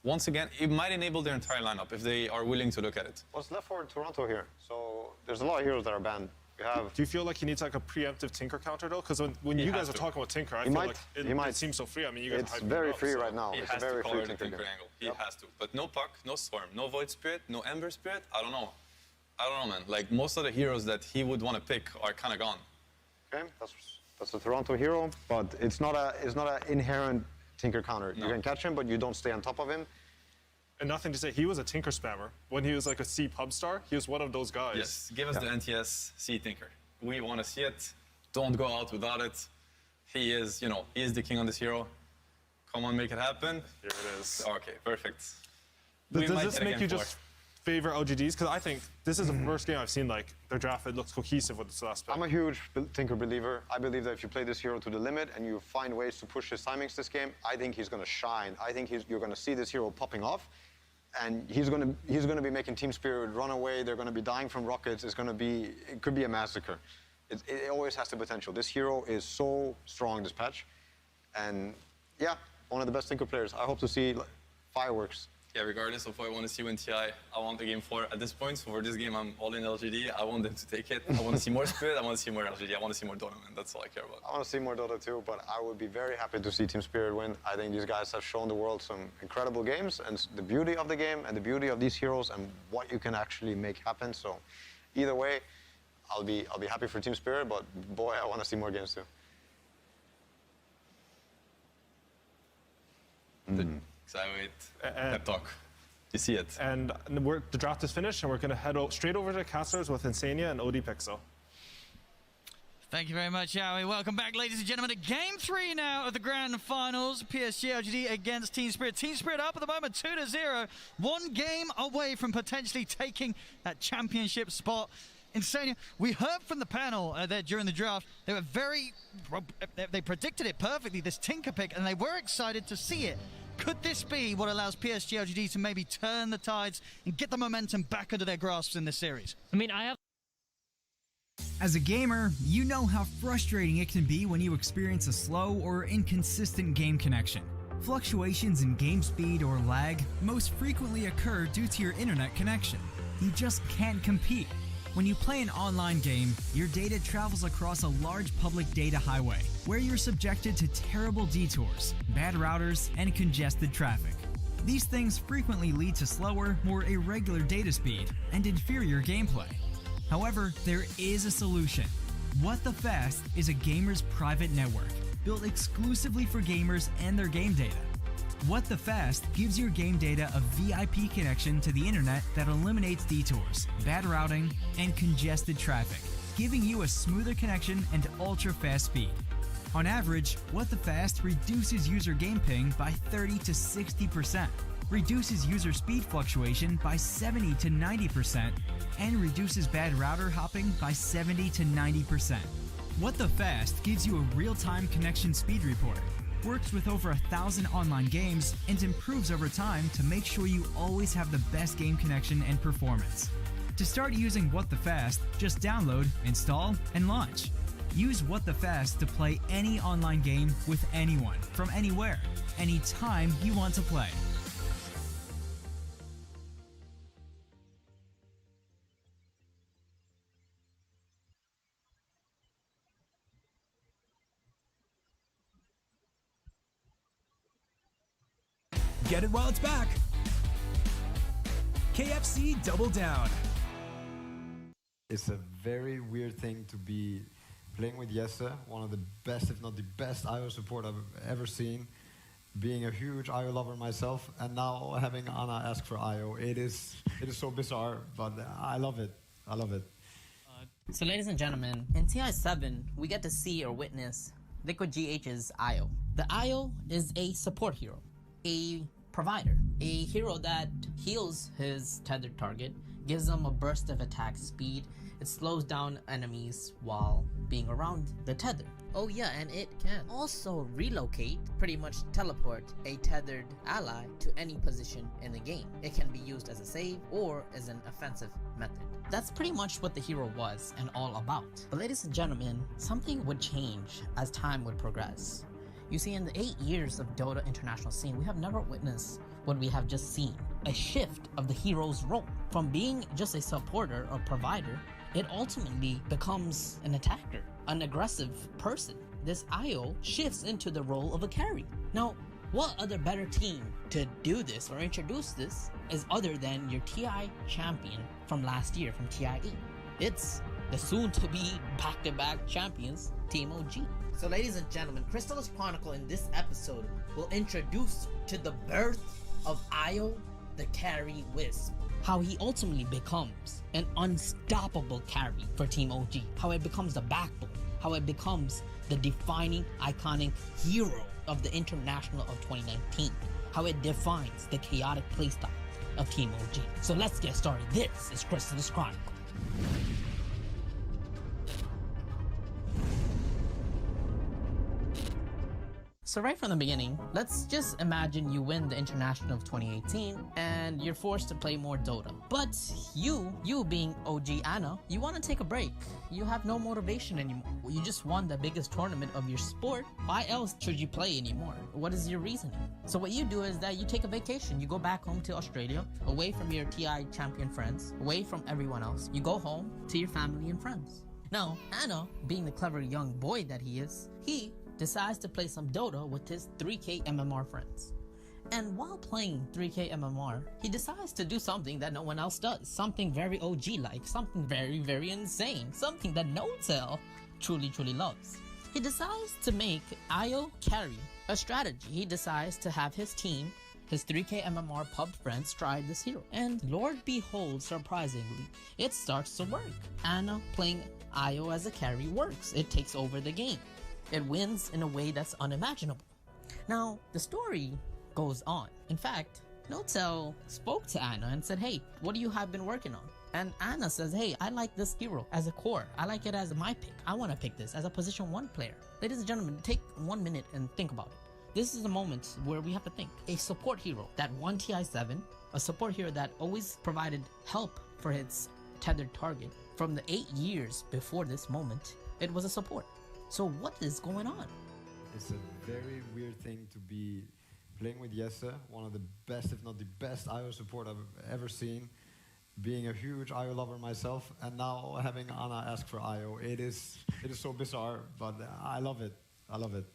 once again, it might enable their entire lineup if they are willing to look at it. What's left for Toronto here? So there's a lot of heroes that are banned. We have. Do you feel like he needs like a preemptive Tinker counter though? Because when you guys are talking about Tinker, I feel like it seems so free. I mean, you guys It's are hyping very it up, free so. right now. He It's has a very to free color the Tinker. Tinker angle. He has to. But no Puck, no Storm, no Void Spirit, no Ember Spirit. I don't know, man. Like, most of the heroes that he would want to pick are kind of gone. Okay, that's a Toronto hero, but it's not an inherent Tinker counter. No. You can catch him, but you don't stay on top of him. And nothing to say, he was a Tinker spammer. When he was like a C pub star, he was one of those guys. Yes, give us the NTS C Tinker. We want to see it. Don't go out without it. He is, he is the king on this hero. Come on, make it happen. Here it is. Okay, perfect. Does this make you just favor LGDs? Because I think this is the first game I've seen like their draft. It looks cohesive with this last pick. I'm a huge Tinker believer. I believe that if you play this hero to the limit and you find ways to push his timings this game, I think he's going to shine. I think you're going to see this hero popping off, and he's going to be making Team Spirit run away. They're going to be dying from rockets. It could be a massacre. It always has the potential. This hero is so strong this patch, and yeah, one of the best Tinker players. I hope to see fireworks. Yeah, regardless of what I want to see win TI, I want the game 4 at this point. So for this game, I'm all in LGD. I want them to take it. I want to see more Spirit. I want to see more LGD. I want to see more Dota, man. That's all I care about. I want to see more Dota too, but I would be very happy to see Team Spirit win. I think these guys have shown the world some incredible games, and the beauty of the game and the beauty of these heroes and what you can actually make happen. So either way, I'll be happy for Team Spirit, but boy, I want to see more games too. Excited. Pep talk. You see it. And the draft is finished, and we're going to head straight over to Casters with Insania and OD Pixel. Thank you very much, Yowie. Welcome back, ladies and gentlemen, to Game 3 now of the Grand Finals. PSG LGD against Team Spirit. Team Spirit up at the moment, 2-0. 1 game away from potentially taking that championship spot. Insania, we heard from the panel there during the draft. They were they predicted it perfectly, this Tinker pick, and they were excited to see it. Could this be what allows PSG LGD to maybe turn the tides and get the momentum back under their grasps in this series? As a gamer, you know how frustrating it can be when you experience a slow or inconsistent game connection. Fluctuations in game speed or lag most frequently occur due to your internet connection. You just can't compete. When you play an online game, your data travels across a large public data highway, where you're subjected to terrible detours, bad routers, and congested traffic. These things frequently lead to slower, more irregular data speed and inferior gameplay. However, there is a solution. What the Fast is a gamer's private network, built exclusively for gamers and their game data. What the Fast gives your game data a VIP connection to the internet that eliminates detours, bad routing, and congested traffic, giving you a smoother connection and ultra-fast speed. On average, What the Fast reduces user game ping by 30 to 60%, reduces user speed fluctuation by 70 to 90%, and reduces bad router hopping by 70 to 90%. What the Fast gives you a real-time connection speed report, works with over 1,000 online games, and improves over time to make sure you always have the best game connection and performance. To start using What the Fast, just download, install, and launch. Use What the Fast to play any online game with anyone, from anywhere, anytime you want to play. Get it while it's back. KFC Double Down. It's a very weird thing to be playing with Jesse, one of the best, if not the best IO support I've ever seen. Being a huge IO lover myself, and now having Anna ask for IO, it is so bizarre, but I love it. I love it. So ladies and gentlemen, in TI7, we get to see or witness Liquid GH's IO. The IO is a support hero, a provider, a hero that heals his tethered target, gives them a burst of attack speed, it slows down enemies while being around the tether. Oh yeah, and it can also relocate, pretty much teleport a tethered ally to any position in the game. It can be used as a save or as an offensive method. That's pretty much what the hero was and all about. But ladies and gentlemen, something would change as time would progress. You see, in the 8 years of Dota international scene, we have never witnessed what we have just seen. A shift of the hero's role. From being just a supporter or provider, it ultimately becomes an attacker, an aggressive person. This IO shifts into the role of a carry. Now, what other better team to do this or introduce this is other than your TI champion from last year, from TIE? It's the soon-to-be back-to-back champions, Team OG. So ladies and gentlemen, Crystal's Chronicle in this episode will introduce to the birth of IO, the carry Wisp. How he ultimately becomes an unstoppable carry for Team OG. How it becomes the backbone. How it becomes the defining, iconic hero of the International of 2019. How it defines the chaotic playstyle of Team OG. So let's get started. This is Crystal's Chronicle. So right from the beginning, let's just imagine you win the International of 2018 and you're forced to play more Dota. But you being OG Anna, you want to take a break. You have no motivation anymore. You just won the biggest tournament of your sport. Why else should you play anymore? What is your reasoning? So what you do is that you take a vacation. You go back home to Australia, away from your TI champion friends, away from everyone else. You go home to your family and friends. Now, Anna, being the clever young boy that he is, he decides to play some Dota with his 3K MMR friends. And while playing 3K MMR, he decides to do something that no one else does. Something very OG-like, something very, very insane, something that NoTel truly, truly loves. He decides to make IO carry a strategy. He decides to have his team, his 3K MMR pub friends, try this hero. And Lord behold, surprisingly, it starts to work. Anna playing IO as a carry works. It takes over the game. It wins in a way that's unimaginable. Now, the story goes on. In fact, NoTel spoke to Anna and said, hey, what do you have been working on? And Anna says, hey, I like this hero as a core. I like it as my pick. I want to pick this as a position 1 player. Ladies and gentlemen, take 1 minute and think about it. this is a moment where we have to think. A support hero that won TI7, a support hero that always provided help for its tethered target. From the 8 years before this moment, it was a support. So what is going on? It's a very weird thing to be playing with Jesse, one of the best, if not the best IO support I've ever seen. Being a huge IO lover myself, and now having Anna ask for IO, it is so bizarre, but I love it. I love it.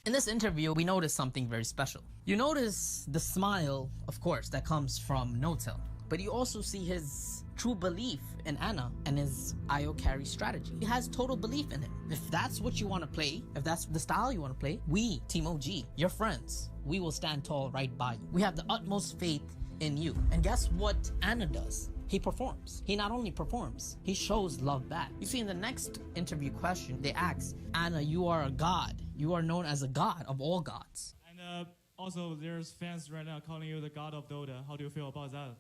In this interview, we noticed something very special. You notice the smile, of course, that comes from Notel, but you also see his true belief in Ana and his IO carry strategy. He has total belief in him. If that's what you want to play, if that's the style you want to play, we, Team OG, your friends, we will stand tall right by you. We have the utmost faith in you. And guess what Ana does? He performs. He not only performs, he shows love back. You see, in the next interview question, they ask, Ana, you are a god. You are known as a god of all gods. And also, there's fans right now calling you the god of Dota. How do you feel about that?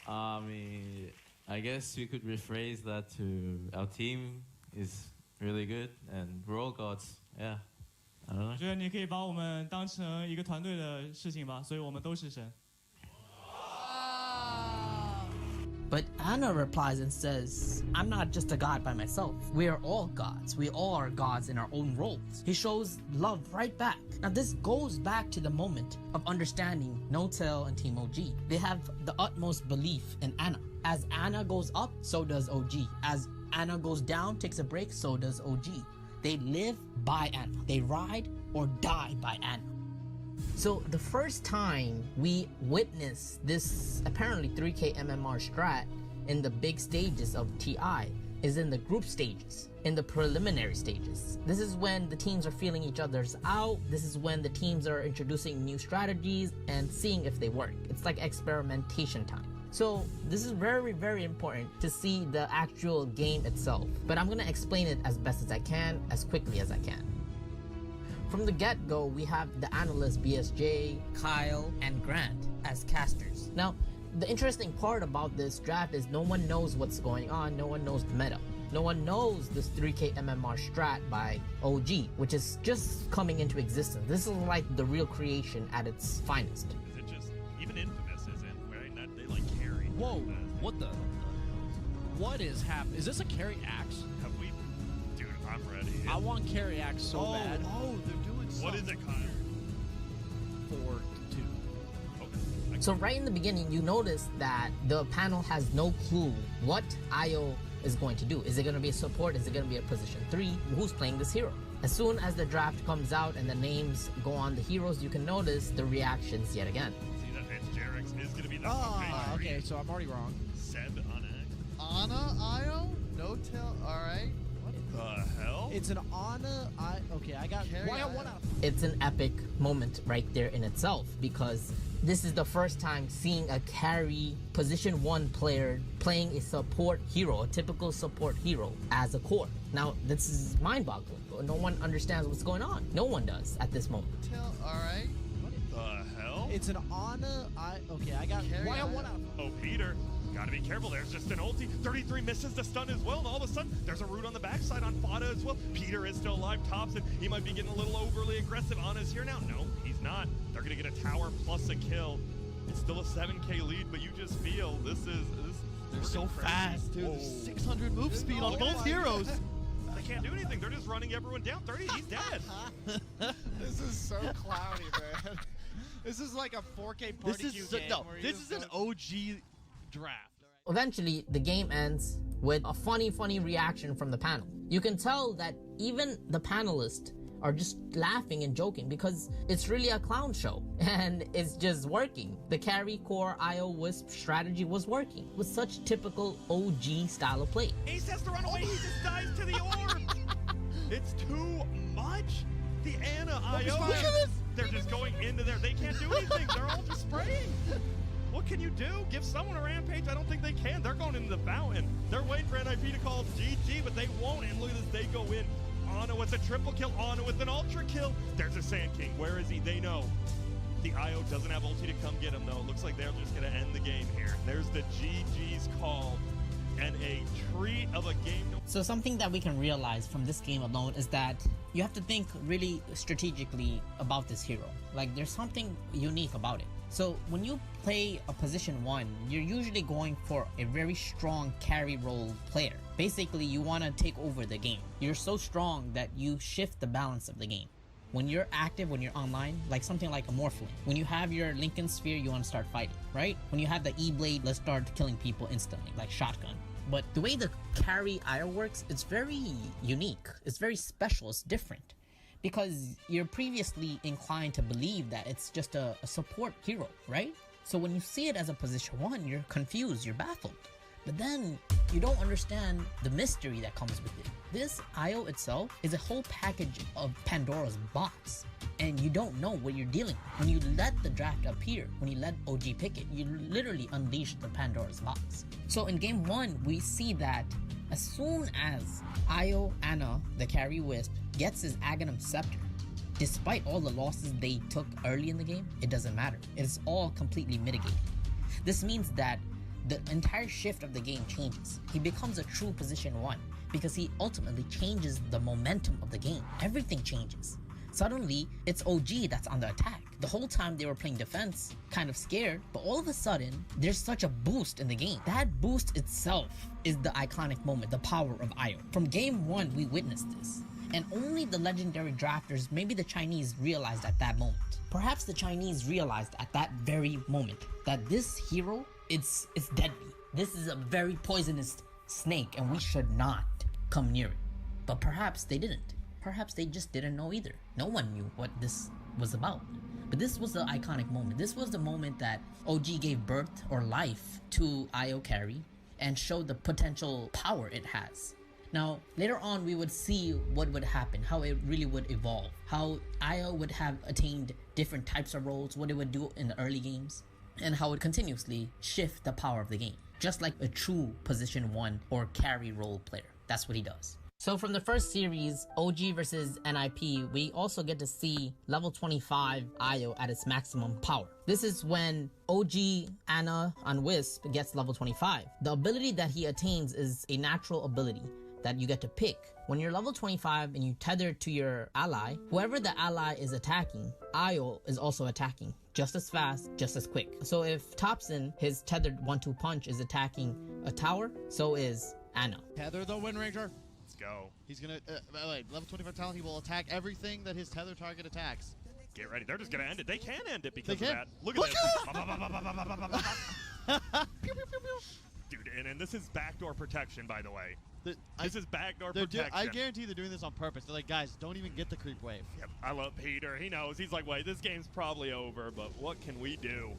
I mean, I guess we could rephrase that to our team is really good and we're all gods. Yeah. I don't know. 我觉得你可以把我们当成一个团队的事情吧，所以我们都是神。 But Ana replies and says, I'm not just a god by myself. We are all gods. We all are gods in our own roles. He shows love right back. Now this goes back to the moment of understanding Notel and Team OG. They have the utmost belief in Ana. As Ana goes up, so does OG. As Ana goes down, takes a break, so does OG. They live by Ana. They ride or die by Ana. So the first time we witness this apparently 3K MMR strat in the big stages of TI is in the group stages, in the preliminary stages. This is when the teams are feeling each other's out. This is when the teams are introducing new strategies and seeing if they work. It's like experimentation time. So this is very, very important to see the actual game itself. But I'm gonna explain it as best as I can, as quickly as I can. From the get-go, we have the analysts BSJ, Kyle, and Grant as casters. Now, the interesting part about this draft is no one knows what's going on, no one knows the meta. No one knows this 3K MMR strat by OG, which is just coming into existence. This is like the real creation at its finest. Is it just, even Infamous isn't, right? That they like carry. Whoa, what the? What is happening? Is this a carry axe? Have we? Dude, I'm ready. I want carry axe so bad. Oh, they're doing something. What is it, Kyle? 4-2. Okay. So right in the beginning, you notice that the panel has no clue what IO is going to do. Is it going to be a support? Is it going to be a position 3? Who's playing this hero? As soon as the draft comes out and the names go on the heroes, you can notice the reactions yet again. See that it's Jarex is going to be the Okay, so I'm already wrong. Seb on X. Ana IO? No tell. All right. What the hell? It's an Ana. Okay, I got one out. It's an epic moment right there in itself because this is the first time seeing a carry position 1 player playing a support hero, a typical support hero as a core. Now, this is mind-boggling. No one understands what's going on. No one does at this moment. All right. What the hell? It's an Ana. Okay, I got one out. Oh, Peter. Gotta be careful, there's just an ulti. 33 misses the stun as well, and all of a sudden, there's a root on the backside on Fada as well. Peter is still alive, tops, and he might be getting a little overly aggressive. Ana's here now. No, he's not. They're gonna get a tower plus a kill. It's still a 7K lead, but you just feel they're so fast, dude. Whoa. 600 move speed on both heroes. They can't do anything. They're just running everyone down. 30, he's dead. This is so cloudy, man. This is like a 4K party queue game. No, this is an OG draft. Eventually, the game ends with a funny reaction from the panel. You can tell that even the panelists are just laughing and joking because it's really a clown show and it's just working. The carry core IO Wisp strategy was working with such typical OG style of play. Ace has to run away, he just dies to the orb. It's too much. The Ana IO, look at this. They're just going into there. They can't do anything. They're all just spraying. What can you do? Give someone a rampage? I don't think they can. They're going into the fountain. They're waiting for NIP to call GG, but they won't. And look at this, they go in. Ana with a triple kill. Ana with an ultra kill. There's a Sand King. Where is he? They know. The IO doesn't have ulti to come get him, though. It looks like they're just going to end the game here. There's the GG's call. and a treat of a game. So something that we can realize from this game alone is that you have to think really strategically about this hero. Like, there's something unique about it. So when you play a position 1, you're usually going for a very strong carry role player. Basically, you want to take over the game. You're so strong that you shift the balance of the game. When you're active, when you're online, like something like a Morphling. When you have your Lincoln Sphere, you want to start fighting, right? When you have the E-Blade, let's start killing people instantly, like Shotgun. But the way the carry IO works, it's very unique. It's very special. It's different. Because you're previously inclined to believe that it's just a support hero, right? So when you see it as a position 1, you're confused, you're baffled. But then you don't understand the mystery that comes with it. This IO itself is a whole package of Pandora's box, and you don't know what you're dealing with. When you let the draft appear, when you let OG pick it, you literally unleash the Pandora's box. So in game 1, we see that as soon as IO Ana, the carry Wisp, gets his Aghanim Scepter, despite all the losses they took early in the game, it doesn't matter. It's all completely mitigated. This means that the entire shift of the game changes. He becomes a true position 1 because he ultimately changes the momentum of the game. Everything changes. Suddenly, it's OG that's on the attack. The whole time they were playing defense, kind of scared, but all of a sudden, there's such a boost in the game. That boost itself is the iconic moment, the power of IO. From game 1, we witnessed this. And only the legendary drafters, maybe the Chinese, realized at that moment. Perhaps the Chinese realized at that very moment that this hero, it's deadly. This is a very poisonous snake and we should not come near it. But perhaps they didn't. Perhaps they just didn't know either. No one knew what this was about. But this was the iconic moment. This was the moment that OG gave birth or life to IO carry and showed the potential power it has. Now, later on, we would see what would happen, how it really would evolve, how IO would have attained different types of roles, what it would do in the early games, and how it would continuously shift the power of the game, just like a true position 1 or carry role player. That's what he does. So from the first series, OG versus NIP, we also get to see level 25 IO at its maximum power. This is when OG Ana on Wisp gets level 25. The ability that he attains is a natural ability that you get to pick. When you're level 25 and you tether to your ally, whoever the ally is attacking, IO is also attacking. Just as fast, just as quick. So if Thompson, his tethered 1-2 punch, is attacking a tower, so is Ana. Tether the Wind Ranger. Let's go. He's gonna, level 25 talent, he will attack everything that his tether target attacks. Get ready. They're just gonna end it. They can end it because They of can? that. Look at this. Dude, and this is backdoor protection, by the way. This is backdoor protection. I guarantee they're doing this on purpose. They're like, guys, don't even get the creep wave. Yep, I love Peter. He knows. He's like, wait, this game's probably over, but what can we do?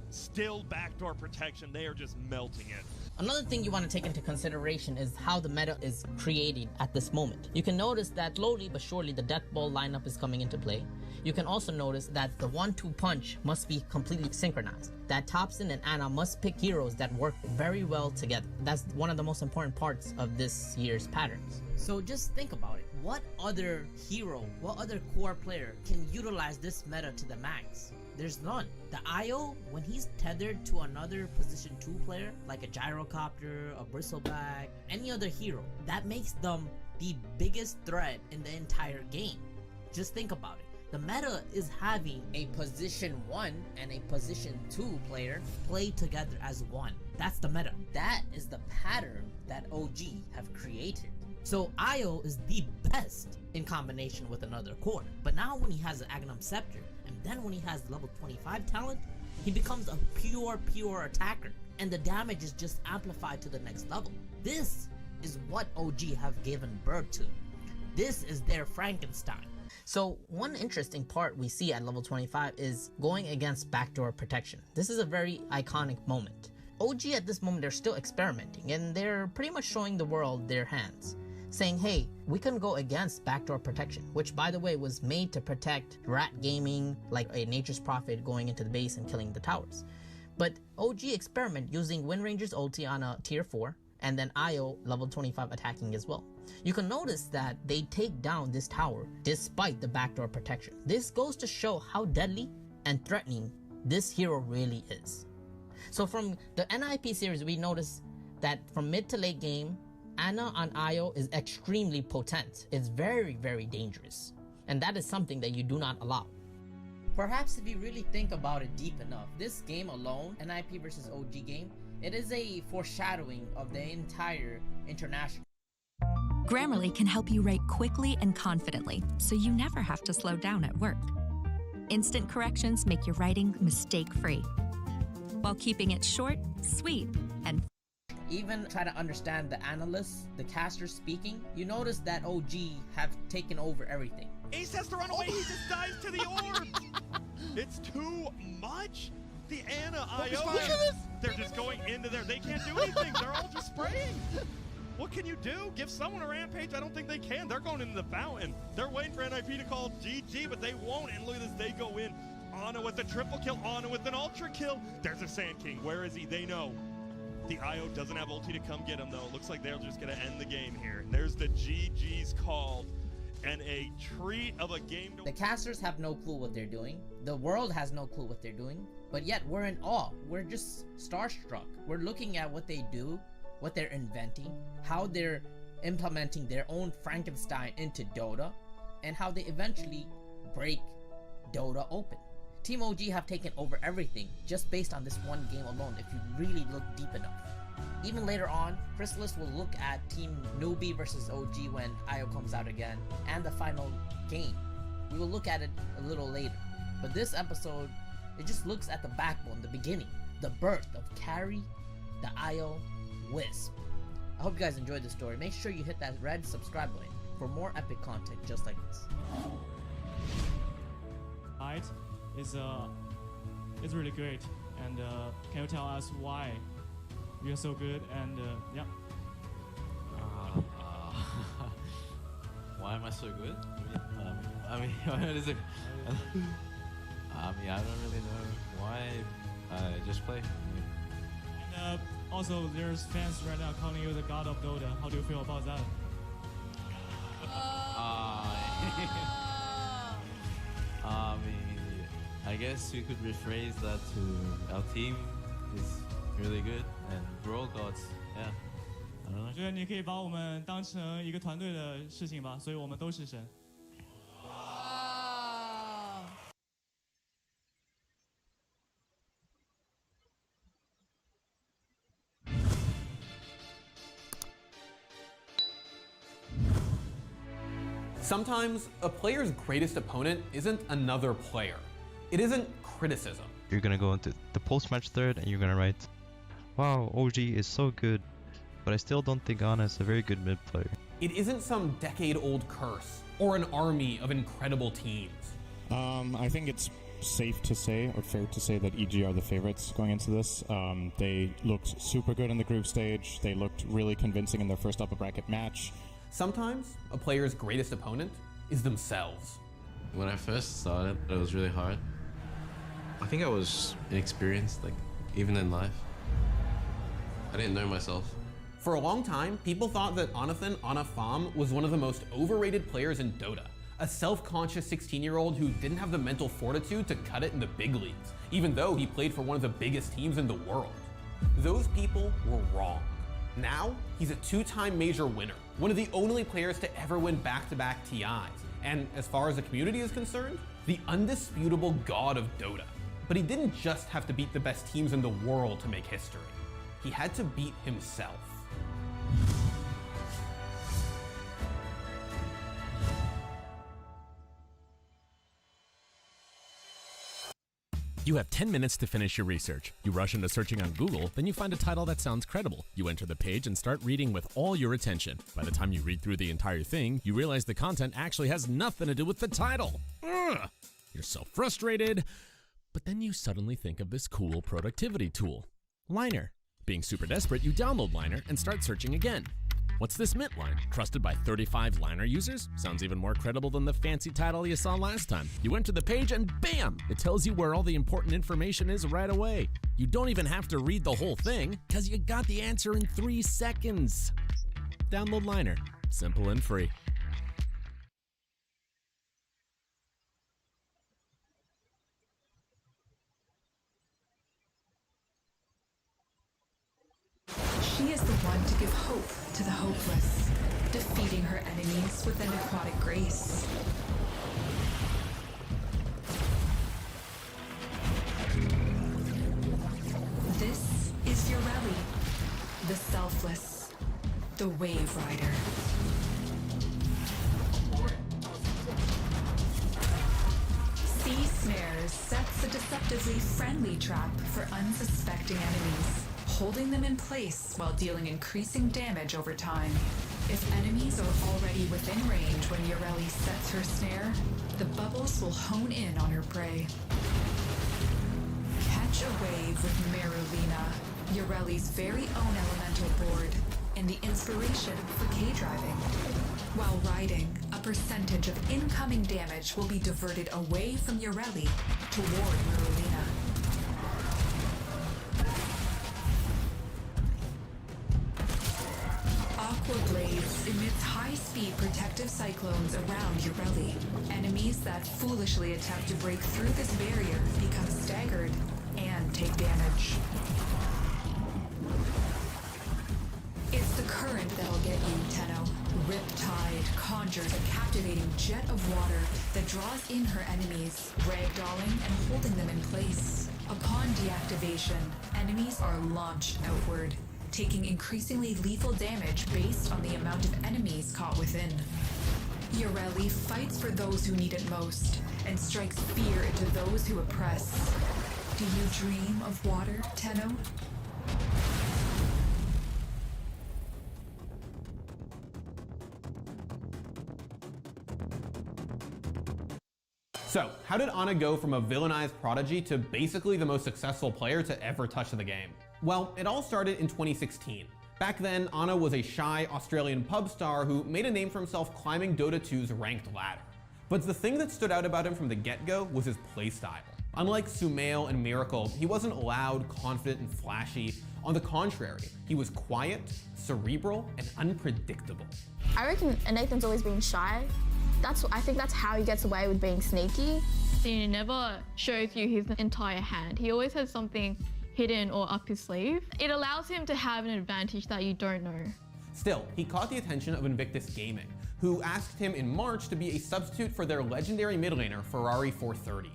Still backdoor protection. They are just melting it. Another thing you want to take into consideration is how the meta is created at this moment. You can notice that slowly but surely the Death Ball lineup is coming into play. You can also notice that the 1-2 punch must be completely synchronized. That Thompson and Ana must pick heroes that work very well together. That's one of the most important parts of this year's patterns. So just think about it. What other hero, what other core player can utilize this meta to the max? There's none. The IO, when he's tethered to another position 2 player, like a gyrocopter, a bristleback, any other hero, that makes them the biggest threat in the entire game. Just think about it. The meta is having a position 1 and a position 2 player play together as one. That's the meta. That is the pattern that OG have created. So IO is the best in combination with another core. But now when he has an Aghanim Scepter, and then when he has level 25 talent, he becomes a pure attacker. And the damage is just amplified to the next level. This is what OG have given birth to. This is their Frankenstein. So one interesting part we see at level 25 is going against backdoor protection. This is a very iconic moment. OG at this moment, they're still experimenting and they're pretty much showing the world their hands, saying, hey, we can go against backdoor protection, which by the way was made to protect rat gaming, like a Nature's Prophet going into the base and killing the towers. But OG experiment using Wind Ranger's ulti on a tier 4 and then IO level 25 attacking as well. You can notice that they take down this tower despite the backdoor protection. This goes to show how deadly and threatening this hero really is. So from the NIP series, we notice that from mid to late game, Ana on Io is extremely potent. It's very, very dangerous. And that is something that you do not allow. Perhaps if you really think about it deep enough, this game alone, NIP versus OG game, it is a foreshadowing of the entire international. Grammarly can help you write quickly and confidently, so you never have to slow down at work. Instant corrections make your writing mistake-free, while keeping it short, sweet, and Even try to understand the analysts, the casters speaking, you notice that OG have taken over everything. Ace has to run away, he just dives to the orb! It's too much! The Ana IO, Look at this! They're just going into there, they can't do anything, they're all just spraying! What can you do? Give someone a rampage? I don't think they can. They're going into the fountain. They're waiting for NIP to call GG, but they won't. And look at this, they go in. Ana with a triple kill, Ana with an ultra kill. There's a Sand King. Where is he? They know. The IO doesn't have ulti to come get him, though. Looks like they're just going to end the game here. There's the GG's called. And a treat of a game. The casters have no clue what they're doing. The world has no clue what they're doing. But yet we're in awe. We're just starstruck. We're looking at what they do, what they're inventing, how they're implementing their own Frankenstein into Dota, and how they eventually break Dota open. Team OG have taken over everything just based on this one game alone if you really look deep enough. Even later on, Chrysalis will look at Team Newbie versus OG when IO comes out again, and the final game. We will look at it a little later. But this episode, it just looks at the backbone, the beginning, the birth of Carry, the IO, Wisp. I hope you guys enjoyed the story. Make sure you hit that red subscribe button for more epic content just like this. Right, it's really great. And can you tell us why you're so good? And yeah. Why am I so good? What is it? I don't really know why. I just play. And also, there's fans right now calling you the god of Dota. How do you feel about that? I guess we could rephrase that to our team is really good and we're all gods. Yeah. I don't know. 我觉得你可以把我们当成一个团队的事情吧，所以我们都是神。Sometimes, a player's greatest opponent isn't another player. It isn't criticism. You're gonna go into the post-match thread and you're gonna write, "Wow, OG is so good, but I still don't think Ana is a very good mid player." It isn't some decade-old curse or an army of incredible teams. I think it's safe to say, or fair to say, that EG are the favorites going into this. They looked super good in the group stage. They looked really convincing in their first upper bracket match. Sometimes, a player's greatest opponent is themselves. When I first started, it was really hard. I think I was inexperienced, like, even in life. I didn't know myself. For a long time, people thought that Anathan Anafam was one of the most overrated players in Dota. A self-conscious 16-year-old who didn't have the mental fortitude to cut it in the big leagues, even though he played for one of the biggest teams in the world. Those people were wrong. Now, he's a two-time major winner, one of the only players to ever win back-to-back TIs, and as far as the community is concerned, the undisputable god of Dota. But he didn't just have to beat the best teams in the world to make history. He had to beat himself. You have 10 minutes to finish your research. You rush into searching on Google, then you find a title that sounds credible. You enter the page and start reading with all your attention. By the time you read through the entire thing, you realize the content actually has nothing to do with the title. Ugh! You're so frustrated. But then you suddenly think of this cool productivity tool, Liner. Being super desperate, you download Liner and start searching again. What's this mint line? Trusted by 35 Liner users? Sounds even more credible than the fancy title you saw last time. You enter the page and bam! It tells you where all the important information is right away. You don't even have to read the whole thing, because you got the answer in 3 seconds. Download Liner. Simple and free. She is the to the hopeless, defeating her enemies with an aquatic grace. This is Yoreli, the selfless, the wave rider. Sea Snares sets a deceptively friendly trap for unsuspecting enemies, holding them in place while dealing increasing damage over time. If enemies are already within range when Yoreli sets her snare, the bubbles will hone in on her prey. Catch a wave with Marulina, Yoreli's very own elemental board, and the inspiration for K-driving. While riding, a percentage of incoming damage will be diverted away from Yoreli toward Marulina. Aqua Blades emits high-speed protective cyclones around Yoreli. Enemies that foolishly attempt to break through this barrier become staggered and take damage. It's the current that'll get you, Tenno. Riptide conjures a captivating jet of water that draws in her enemies, ragdolling and holding them in place. Upon deactivation, enemies are launched outward, taking increasingly lethal damage based on the amount of enemies caught within. Yoreli fights for those who need it most, and strikes fear into those who oppress. Do you dream of water, Tenno? So, how did Ana go from a villainized prodigy to basically the most successful player to ever touch the game? Well, it all started in 2016. Back then, Ana was a shy Australian pub star who made a name for himself climbing Dota 2's ranked ladder. But the thing that stood out about him from the get-go was his playstyle. Unlike Sumail and Miracle, he wasn't loud, confident, and flashy. On the contrary, he was quiet, cerebral, and unpredictable. I reckon Nathan's always been shy. I think that's how he gets away with being sneaky. He never shows you his entire hand. He always has something hidden or up his sleeve. It allows him to have an advantage that you don't know. Still, he caught the attention of Invictus Gaming, who asked him in March to be a substitute for their legendary mid laner, Ferrari 430.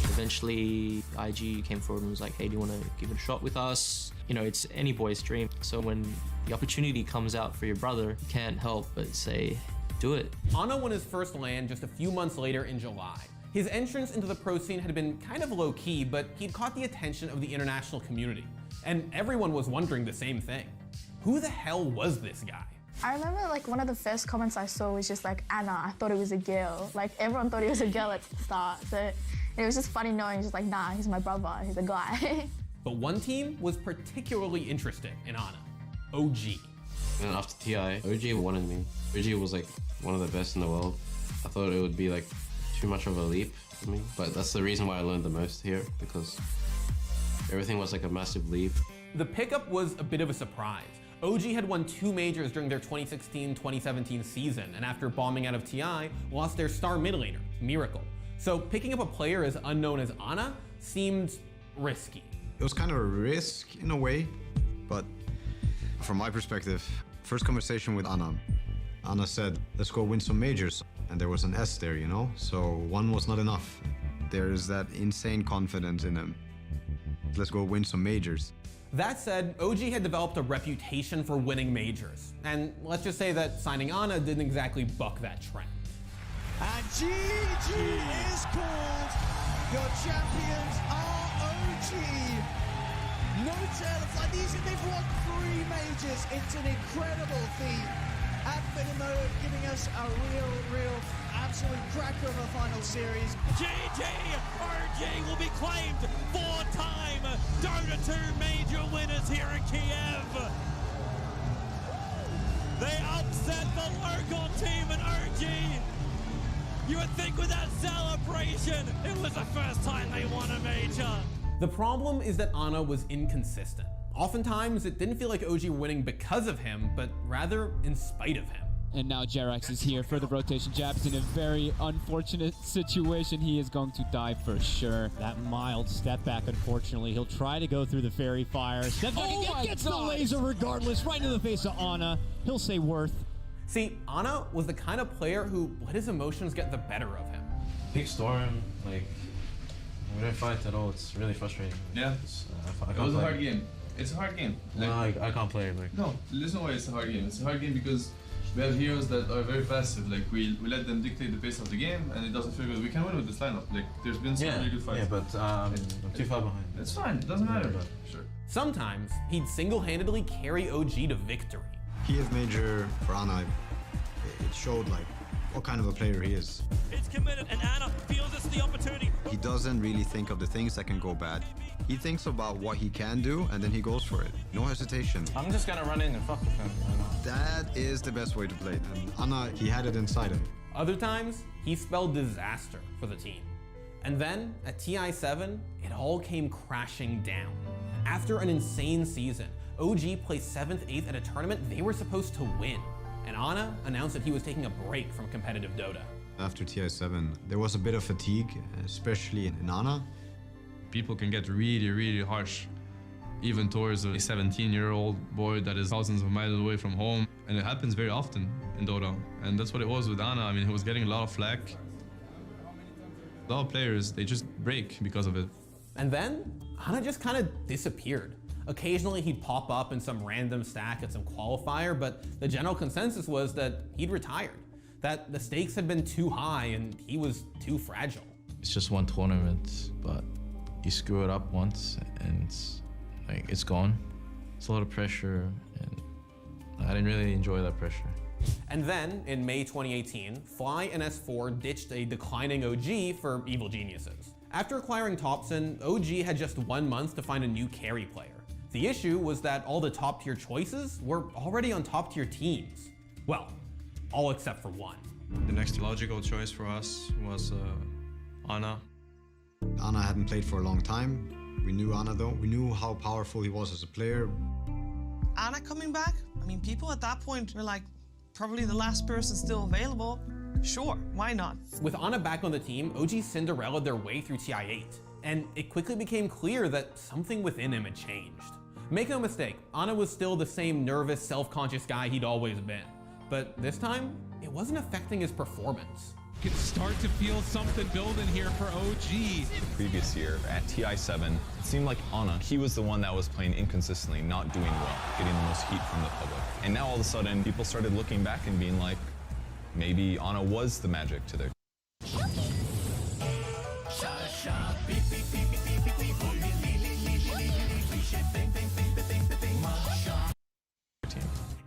Eventually, IG came forward and was like, hey, do you want to give it a shot with us? You know, it's any boy's dream. So when the opportunity comes out for your brother, you can't help but say, do it. Ana won his first LAN just a few months later in July. His entrance into the pro scene had been kind of low-key, but he'd caught the attention of the international community. And everyone was wondering the same thing. Who the hell was this guy? I remember like one of the first comments I saw was just like, Ana, I thought it was a girl. Like everyone thought he was a girl at the start. So it was just funny knowing just like, nah, he's my brother, he's a guy. But one team was particularly interested in Ana, OG. And after TI, OG wanted me. OG was like one of the best in the world. I thought it would be like too much of a leap for me, but that's the reason why I learned the most here, because everything was like a massive leap. The pickup was a bit of a surprise. OG had won 2 majors during their 2016-2017 season, and after bombing out of TI, lost their star mid laner, Miracle. So picking up a player as unknown as Ana seemed risky. It was kind of a risk in a way, but from my perspective, first conversation with Ana. Ana said, let's go win some majors. And there was an S there, you know? So one was not enough. There's that insane confidence in him. Let's go win some majors. That said, OG had developed a reputation for winning majors. And let's just say that signing Ana didn't exactly buck that trend. And GG is called. Your champions are OG. No tales like these, they've won 3 majors. It's an incredible feat. At minimum, giving us a real, absolute cracker of a final series. GG! RG will be claimed 4-time Dota 2 major winners here in Kiev. They upset the Lurgon team in RG. You would think with that celebration, it was the first time they won a major. The problem is that Ana was inconsistent. Oftentimes, it didn't feel like OG were winning because of him, but rather in spite of him. And now Jerax is here for the rotation. Jab's in a very unfortunate situation. He is going to die for sure. That mild step back, unfortunately. He'll try to go through the fairy fire. Step back gets the laser regardless, right into the face of Ana. He'll say worth. See, Ana was the kind of player who let his emotions get the better of him. Big storm, like, we didn't fight at all. It's really frustrating. Yeah, I it was a hard game. It's a hard game. No, I can't play it. Like. No, listen why it's a hard game. It's a hard game because we have heroes that are very passive. Like we let them dictate the pace of the game, and it doesn't feel good. We can win with this lineup. Like there's been some really good fights. Yeah, but I'm too far behind. It's fine. It doesn't matter. Sure. Sometimes he'd single-handedly carry OG to victory. TF major for Ana, it showed like what kind of a player he is. It's committed, and Ana feels it's the opportunity. He doesn't really think of the things that can go bad. He thinks about what he can do, and then he goes for it. No hesitation. I'm just gonna run in and fuck with him. That is the best way to play it. And Ana, he had it inside him. Other times, he spelled disaster for the team. And then, at TI7, it all came crashing down. After an insane season, OG placed 7th, 8th at a tournament they were supposed to win. And Ana announced that he was taking a break from competitive Dota. After TI7, there was a bit of fatigue, especially in Ana. People can get really, really harsh, even towards a 17-year-old boy that is thousands of miles away from home. And it happens very often in Dota. And that's what it was with Ana. I mean, he was getting a lot of flack. A lot of players, they just break because of it. And then, Ana just kind of disappeared. Occasionally he'd pop up in some random stack at some qualifier, but the general consensus was that he'd retired, that the stakes had been too high and he was too fragile. It's just one tournament, but you screw it up once and it's gone. It's a lot of pressure, and I didn't really enjoy that pressure. And then, in May 2018, Fly and S4 ditched a declining OG for Evil Geniuses. After acquiring Thompson, OG had just 1 month to find a new carry player. The issue was that all the top tier choices were already on top tier teams. Well, all except for one. The next logical choice for us was Ana. Ana hadn't played for a long time. We knew Ana though. We knew how powerful he was as a player. Ana coming back? I mean, people at that point were like, probably the last person still available. Sure, why not? With Ana back on the team, OG Cinderella'd their way through TI8. And it quickly became clear that something within him had changed. Make no mistake, Ana was still the same nervous, self-conscious guy he'd always been. But this time, it wasn't affecting his performance. You can start to feel something building here for OG. Previous year at TI7, it seemed like Ana, he was the one that was playing inconsistently, not doing well, getting the most heat from the public. And now all of a sudden, people started looking back and being like, maybe Ana was the magic to their team.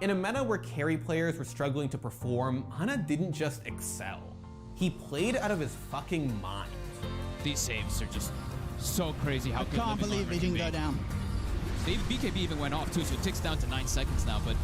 In a meta where carry players were struggling to perform, Ana didn't just excel. He played out of his fucking mind. These saves are just so crazy how good Can't believe they didn't go down. BKB even went off too, so it ticks down to 9 seconds now, but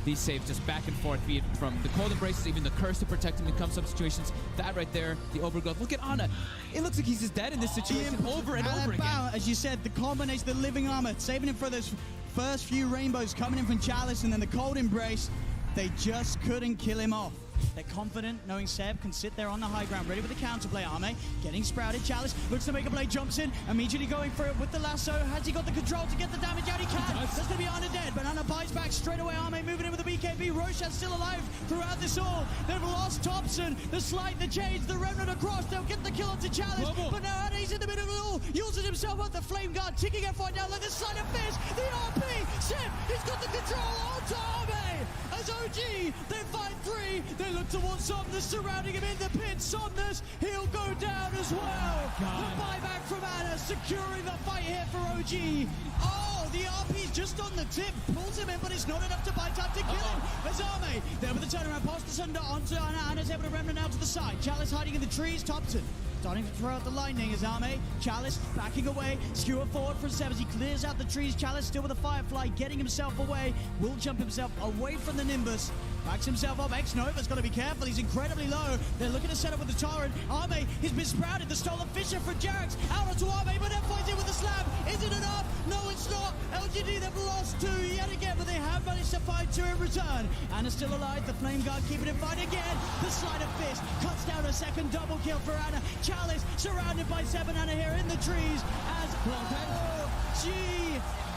these saves just back and forth, be it from the cold embraces, even the curse to protect him in some situations. That right there, the overgrowth. Look at Ana. It looks like he's just dead in this situation over and over again. As you said, the combination, the living armor, saving him for those first few rainbows coming in from Chalice, and then the cold embrace. They just couldn't kill him off. They're confident, knowing Seb can sit there on the high ground, ready with the counterplay. Arme getting sprouted. Chalice looks to make a play, jumps in, immediately going for it with the lasso. Has he got the control to get the damage out? He can. That's going to be Ana dead, but Ana bites back straight away. Arme moving in with the BKB. Roshan's still alive throughout this all. They've lost Thompson. The slide, the change, the remnant across. They'll get the kill onto Chalice, but now Ana's in the middle of it all. Uses himself up the flame guard, ticking F1 down like the sign of fish. The RP, Seb, he's got the control onto Arme. As OG, they fight 3. They look towards Somnus, surrounding him in the pit. Somnus, he'll go down as well. The buyback from Ana, securing the fight here for OG. Oh, the RP's just on the tip, pulls him in, but it's not enough to buy time to kill him. As Arme, there with the turnaround, past the Sunder onto Ana. Ana's able to remnant out to the side. Chalice hiding in the trees. Thompson starting to throw out the lightning as Arme. Chalice backing away. Skewer forward from Seb as he clears out the trees. Chalice still with a Firefly, getting himself away. Will jump himself away from the Nimbus. Backs himself up. X-Nova's got to be careful. He's incredibly low. They're looking to set up with the Tyrant. Arme has been sprouted. The stolen Fisher for Jarex. Out onto Arme, but then finds it with the slam. Is it enough? No, it's not. LGD, they've lost 2 yet again, but they have managed to find 2 in return. Anna's still alive. The Flame Guard keeping it fight again. The Sleight of Fist cuts down a second double kill for Anna. Chalice surrounded by 7 Anna here in the trees as OG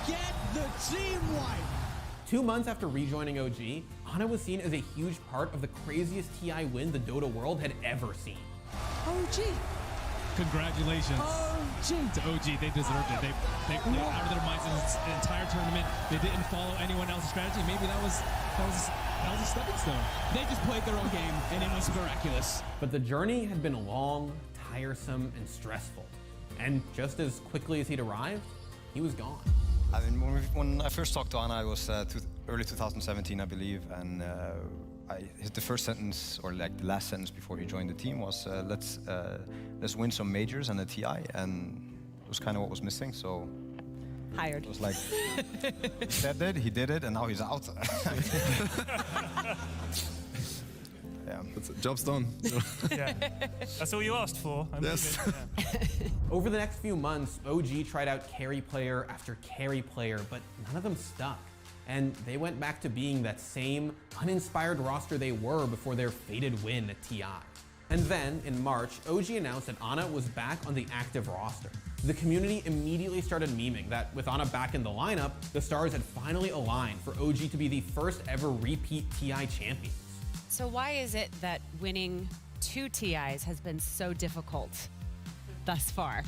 get the team wipe. 2 months after rejoining OG, Ana was seen as a huge part of the craziest TI win the Dota world had ever seen. OG. Congratulations to OG. They deserved it. They played out of their minds in this entire tournament. They didn't follow anyone else's strategy. Maybe that was a stepping stone. They just played their own game, and it was miraculous. But the journey had been long, tiresome, and stressful. And just as quickly as he'd arrived, he was gone. I mean, when I first talked to Anna, it was early 2017, I believe, and the first sentence, or like the last sentence before he joined the team, was let's win some majors and a TI, and it was kind of what was missing. So hired. It was like he said it, he did it, and now he's out. Yeah, that's it. Job's done. Yeah, that's all you asked for. Yes. Over the next few months, OG tried out carry player after carry player, but none of them stuck. And they went back to being that same uninspired roster they were before their fated win at TI. And then, in March, OG announced that Ana was back on the active roster. The community immediately started memeing that with Ana back in the lineup, the stars had finally aligned for OG to be the first ever repeat TI champion. So why is it that winning 2 TIs has been so difficult thus far?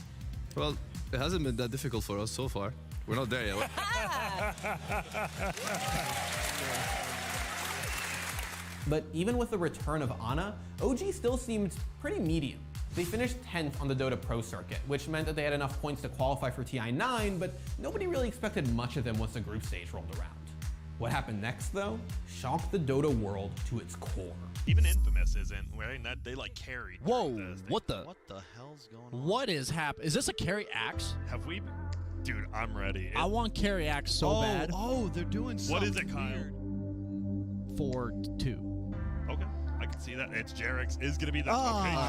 Well, it hasn't been that difficult for us so far. We're not there yet. But even with the return of Ana, OG still seemed pretty medium. They finished 10th on the Dota Pro circuit, which meant that they had enough points to qualify for TI9, but nobody really expected much of them once the group stage rolled around. What happened next, though, shocked the Dota world to its core. Even Infamous isn't wearing that. They like carried. Whoa! What the hell's going on? What is happening? Is this a carry axe? Have we? Dude, I'm ready. I want carry axe so bad. Oh, they're doing something. What is it, Kyle? 4-2. Okay, I can see that. It's Jarex is gonna be the.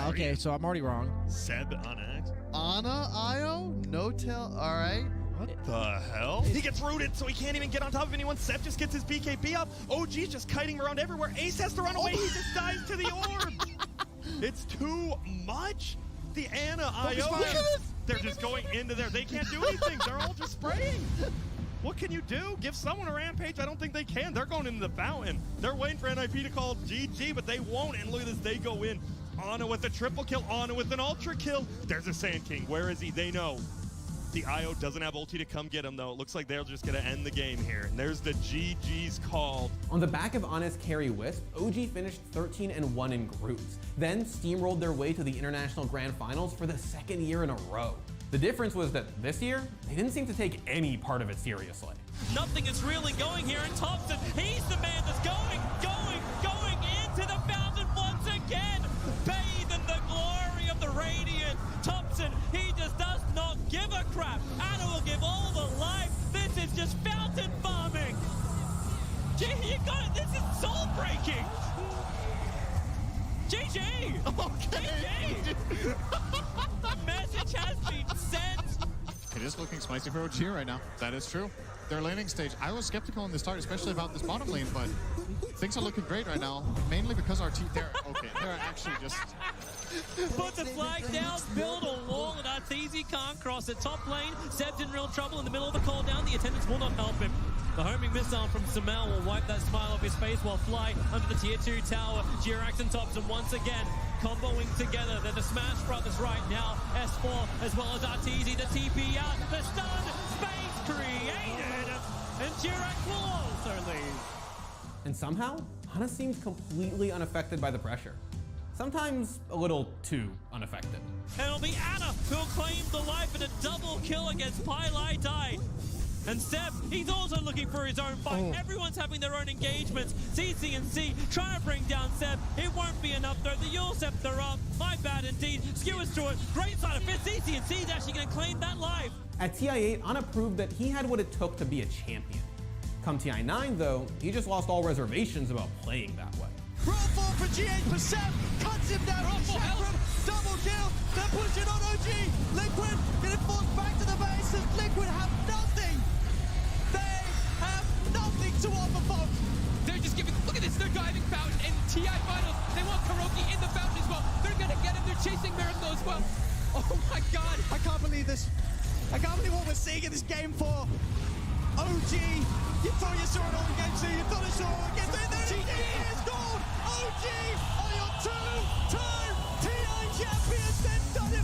Okay, so I'm already wrong. Seb on X. Ana, Io, no tail. All right. What the hell? He gets rooted, so he can't even get on top of anyone. Seb just gets his BKB up. OG's just kiting around everywhere. Ace has to run away. He just dies to the orb. It's too much. The Ana IO. They're just going into there. They can't do anything. They're all just spraying. What can you do? Give someone a rampage? I don't think they can. They're going into the fountain. They're waiting for NIP to call GG, but they won't. And look at this. They go in. Ana with a triple kill. Ana with an ultra kill. There's a Sand King. Where is he? They know. The IO doesn't have ulti to come get him, though. It looks like they're just going to end the game here. And there's the GG's call. On the back of Ana's carry wisp, OG finished 13-1 in groups, then steamrolled their way to the International Grand Finals for the 2nd year in a row. The difference was that this year, they didn't seem to take any part of it seriously. Nothing is really going here, and Thompson, he's the man that's going into the fountain once again. Bathe in the glory of the Radiant. Thompson, he just does not give a crap. Ana will give all the life. This is just fountain farming. Gee, you got it. This is soul breaking. GG. Okay. GG. The message has been sent. It is looking spicy for OG right now. That is true. Their laning stage, I was skeptical in the start, especially about this bottom lane, but things are looking great right now, mainly because our team, they're actually just... Put the flag down, build a wall, and Arteezy can't cross the top lane. Seb's in real trouble in the middle of the call down. The attendants will not help him. The homing missile from Samel will wipe that smile off his face while Fly under the tier 2 tower. Jirax and Thompson once again comboing together. They're the Smash Brothers right now. S4 as well as Arteezy, the TP out. The stun space created. And Jirax will also leave. And somehow, Ana seemed completely unaffected by the pressure. Sometimes a little too unaffected. And it'll be Ana who'll claim the life in a double kill against Pylai Dai. And Seb, he's also looking for his own fight. Everyone's having their own engagements. CC&C trying to bring down Seb. It won't be enough though. The Yule Scepter up. My bad indeed. Skewers to it. Great side of fit. CC&C is actually going to claim that life. At TI8, Ana proved that he had what it took to be a champion. Come TI9 though, he just lost all reservations about playing that way. Roll fall for G8%, cuts him down with Chakram, double kill, they're pushing on OG, Liquid getting forced back to the base as Liquid have nothing. They have nothing to offer, folks. They're just giving, look at this, they're diving Fountain in TI finals. They want Kuroki in the Fountain as well. They're gonna get him, they're chasing Miracle as well. Oh my God. I can't believe this. I can't believe what we're seeing in this game for OG. You thought you saw it all again, so you thought you saw it all again. There it is, gold. OG are your two-time TI champions. They've done it.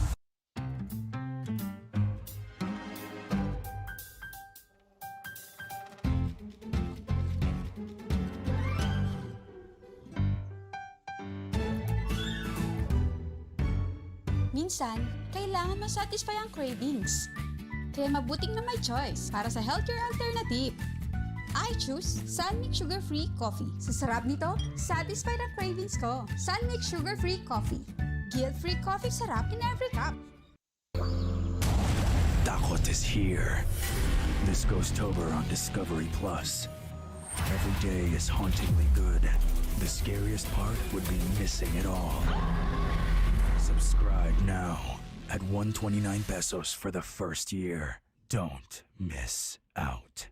Minsan, kailangan masatisfy ang cravings. Kaya mabuting na may choice para sa healthier alternative. I choose Sunmix Sugar-Free Coffee. Sa sarap nito, satisfied ang cravings ko. Sunmix Sugar-Free Coffee. Guilt-free coffee sarap in every cup. Dakot is here. This Ghostober on Discovery Plus. Every day is hauntingly good. The scariest part would be missing it all. Subscribe now at 129 pesos for the first year. Don't miss out.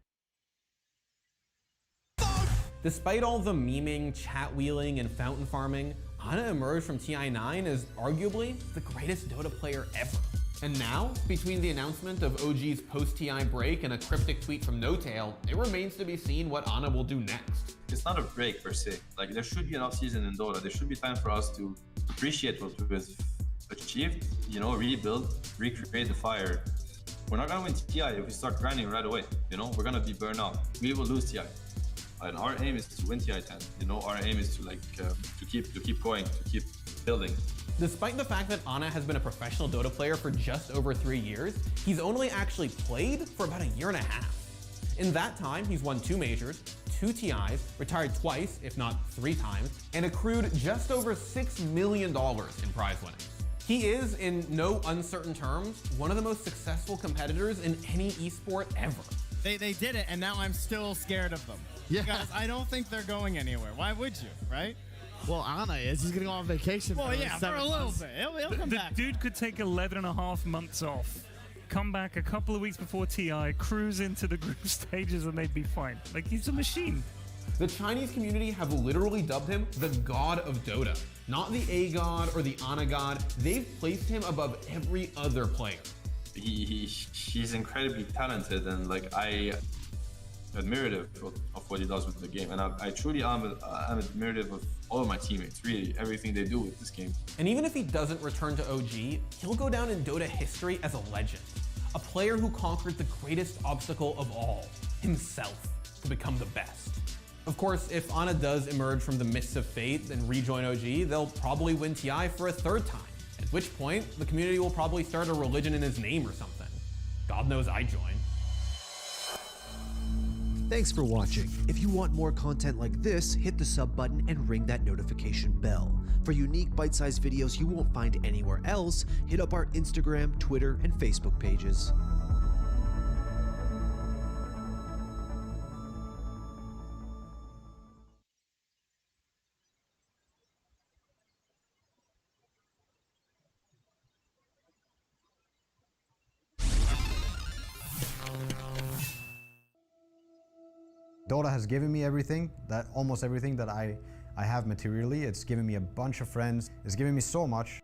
Despite all the memeing, chat wheeling, and fountain farming, Ana emerged from TI9 as arguably the greatest Dota player ever. And now, between the announcement of OG's post-TI break and a cryptic tweet from No-Tail, it remains to be seen what Ana will do next. It's not a break per se. Like, there should be an off-season in Dota. There should be time for us to appreciate what we've achieved, you know, rebuild, recreate the fire. We're not gonna win TI if we start grinding right away, you know? We're gonna be burned out. We will lose TI. And our aim is to win TI 10. You know, our aim is to keep going, to keep building. Despite the fact that Ana has been a professional Dota player for just over 3 years, he's only actually played for about a year and a half. In that time, he's won 2 majors, 2 TIs, retired twice, if not 3 times, and accrued just over $6 million in prize winnings. He is, in no uncertain terms, one of the most successful competitors in any esport ever. They did it, and now I'm still scared of them. Yeah. Because I don't think they're going anywhere. Why would you, right? Well, Ana is. He's going to go on vacation Well, for yeah, for a little bit. He'll come back. The dude could take 11 and a half months off, come back a couple of weeks before TI, cruise into the group stages, and they'd be fine. Like, he's a machine. The Chinese community have literally dubbed him the god of Dota. Not the A god or the Ana god. They've placed him above every other player. He's incredibly talented, and like I admirative of what he does with the game, and I truly am admirative of all of my teammates, really, everything they do with this game. And even if he doesn't return to OG, he'll go down in Dota history as a legend. A player who conquered the greatest obstacle of all, himself, to become the best. Of course, if Ana does emerge from the mists of fate and rejoin OG, they'll probably win TI for a 3rd time. At which point, the community will probably start a religion in his name or something. God knows I'd join. Thanks for watching. If you want more content like this, hit the sub button and ring that notification bell. For unique bite-sized videos you won't find anywhere else, hit up our Instagram, Twitter, and Facebook pages. Dota has given me everything, almost everything that I have materially. It's given me a bunch of friends. It's given me so much.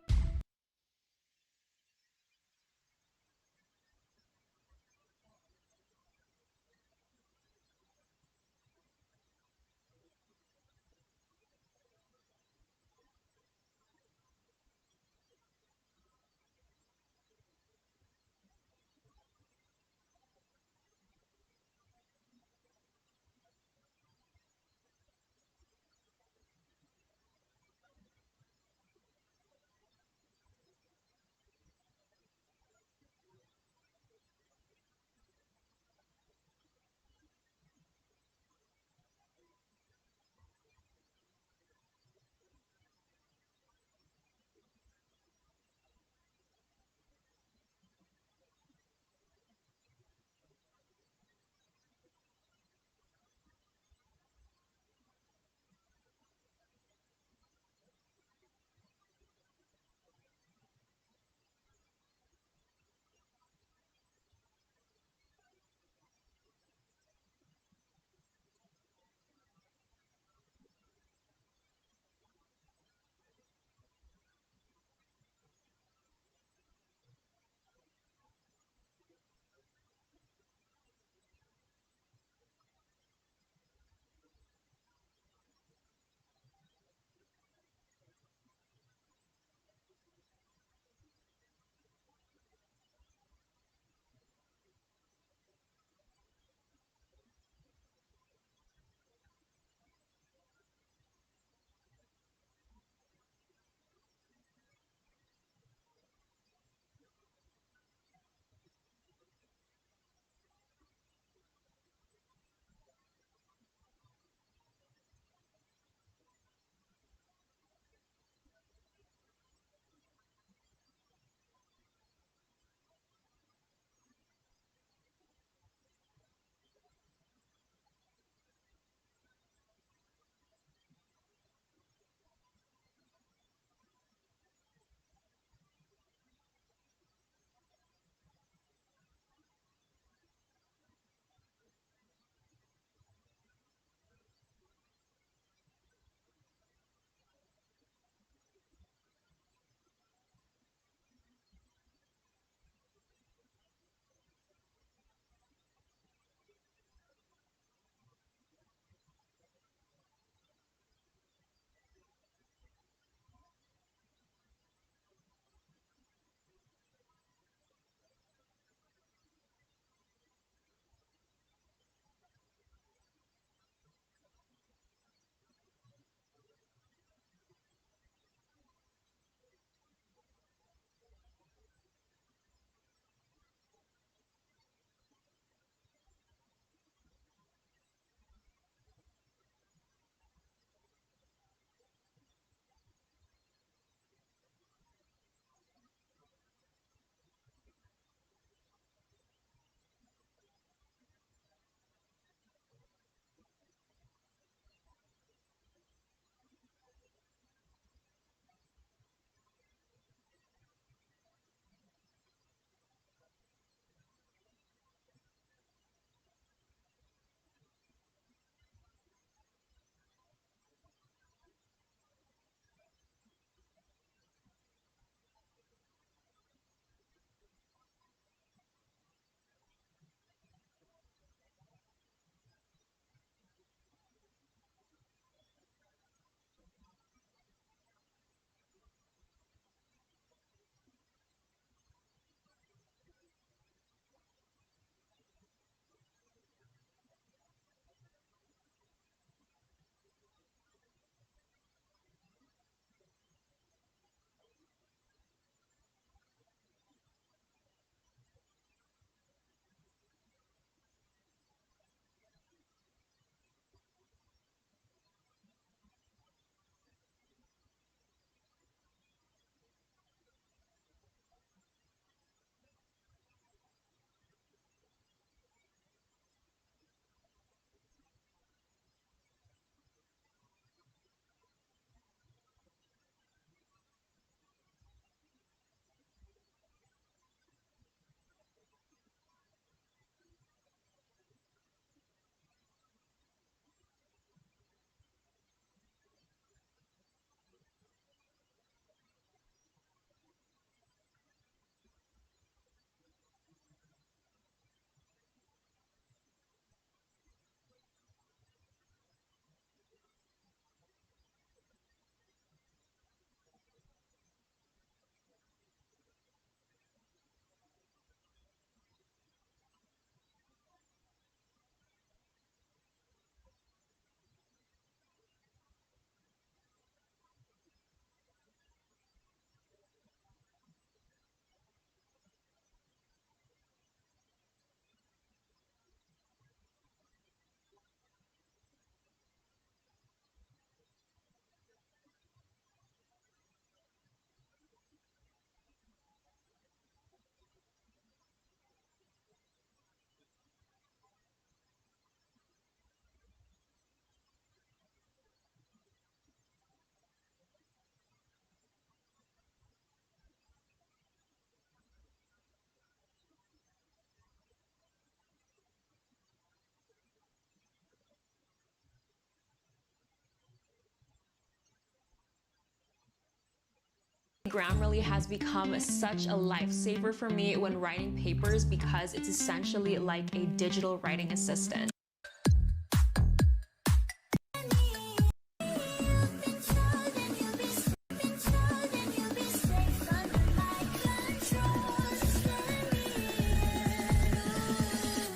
Grammarly has become such a lifesaver for me when writing papers because it's essentially like a digital writing assistant.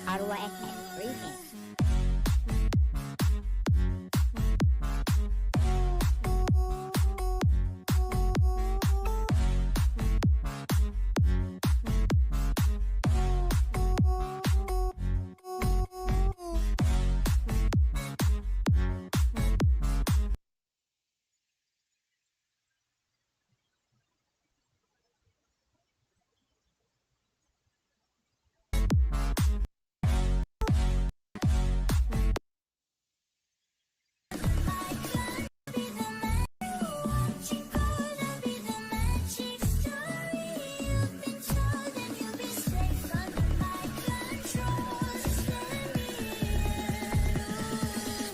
How do I breathe in?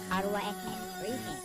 How do I breathe in?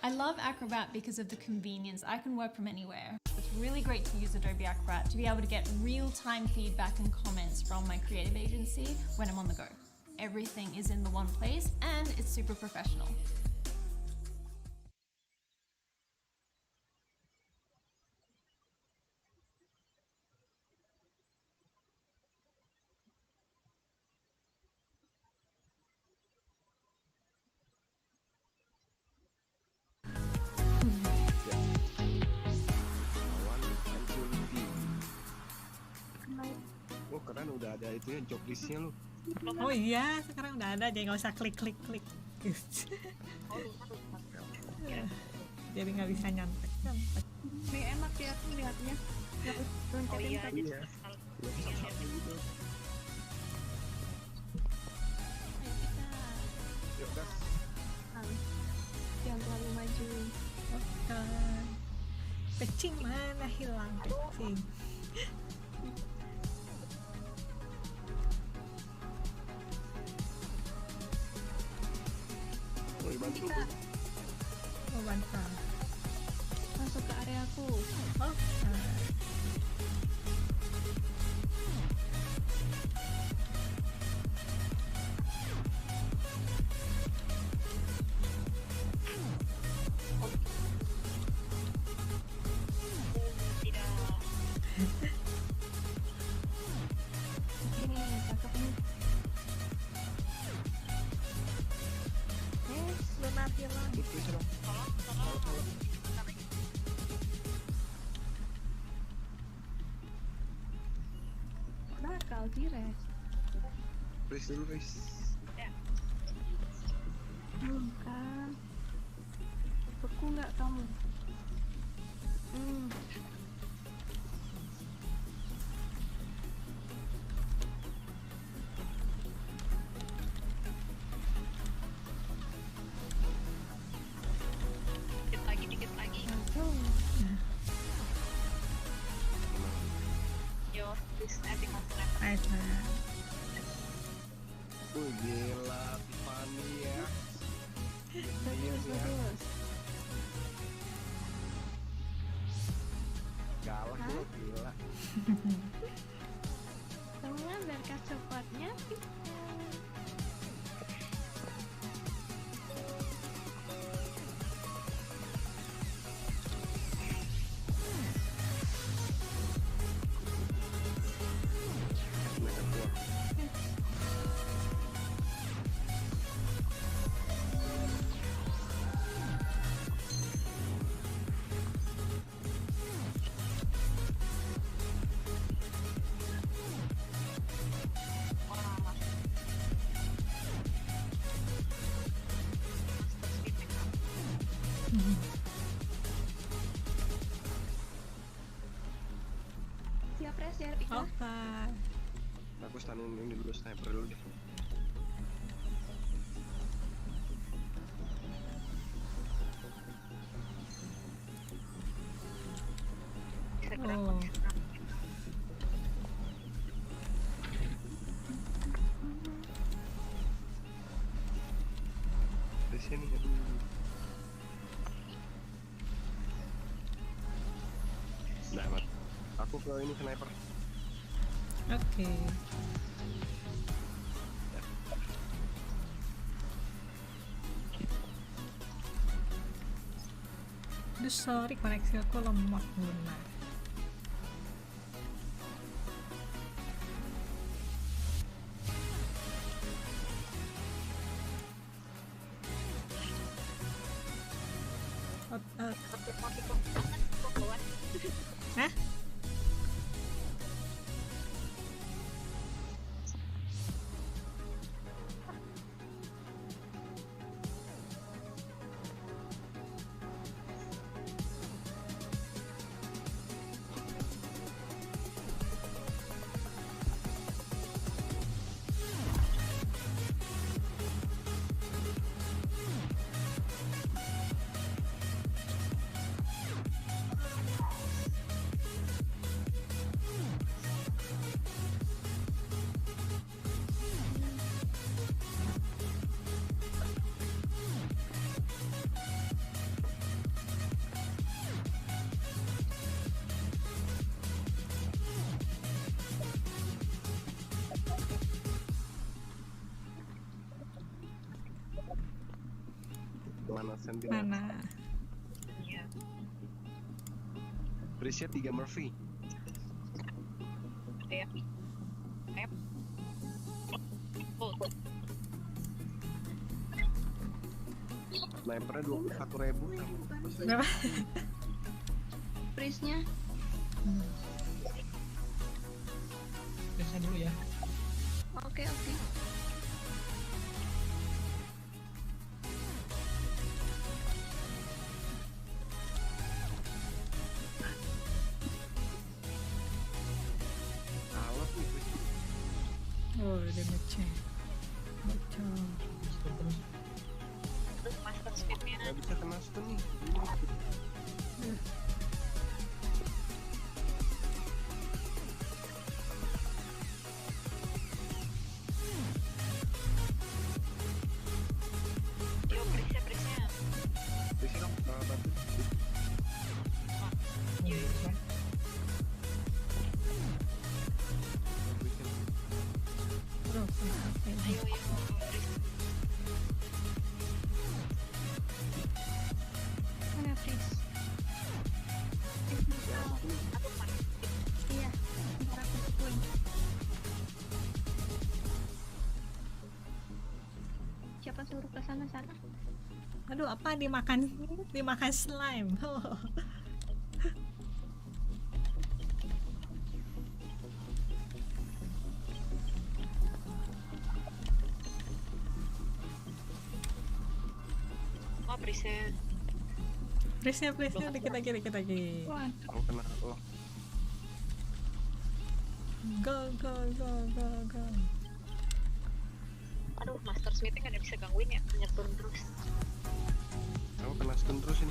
I love Acrobat because of the convenience. I can work from anywhere. It's really great to use Adobe Acrobat to be able to get real-time feedback and comments from my creative agency when I'm on the go. everything is in the one place and it's super professional. Oh keren, udah ada itu ya job listnya lu. Oh iya, sekarang udah ada, jadi nggak usah klik. Jadi nggak bisa nyontek. Ini enak ya lihatnya. Oh iya, jadi gitu. Yuk gas. Jangan terlalu maju. Oke. Pecing mana hilang pecing? Mau bantu. Masuk ke areaku. Oh. Bakal direct. Please dulu guys. Bukan. Beku nggak kamu? Dikit lagi. Yo, this epic Nice. Gila, Tiffany ya. Bagus. Galak lu, gila. Teman berkat supportnya. Siap res ya, Ika. Oke. Aku standing ini dulu, sniper dulu deh. Oh. Di sini ya dulu. Nah, Mat. Aku ke ini sniper. Oke. Aduh, sorry, koneksi aku lemot benar. Hah? mana Sentinel? Mana? Iya. Prisnya 3 Murphy. Ayo. Oh. Snipernya 21.000. Berapa? Prisnya. Prisnya dulu ya. Oke. Alat nih Pris. Oh, damage-nya. Bocor. Terus master speednya. Gak bisa kena stun nih. Yo, prisnya. Prisnya dong, bantu. Yo. Aduh, kenapa ini? Ayo, pris. Mana pris? Aku mana? Iya, ntar aku pukul. Siapa suruh ke sana? Aduh, apa dimakan slime. Oh, prisnya. Prisnya dikit lagi. Aku kena. Oh, Go. Aduh, master smithnya nggak ada bisa gangguin ya, nyetun terus. aku kena stun terus ini.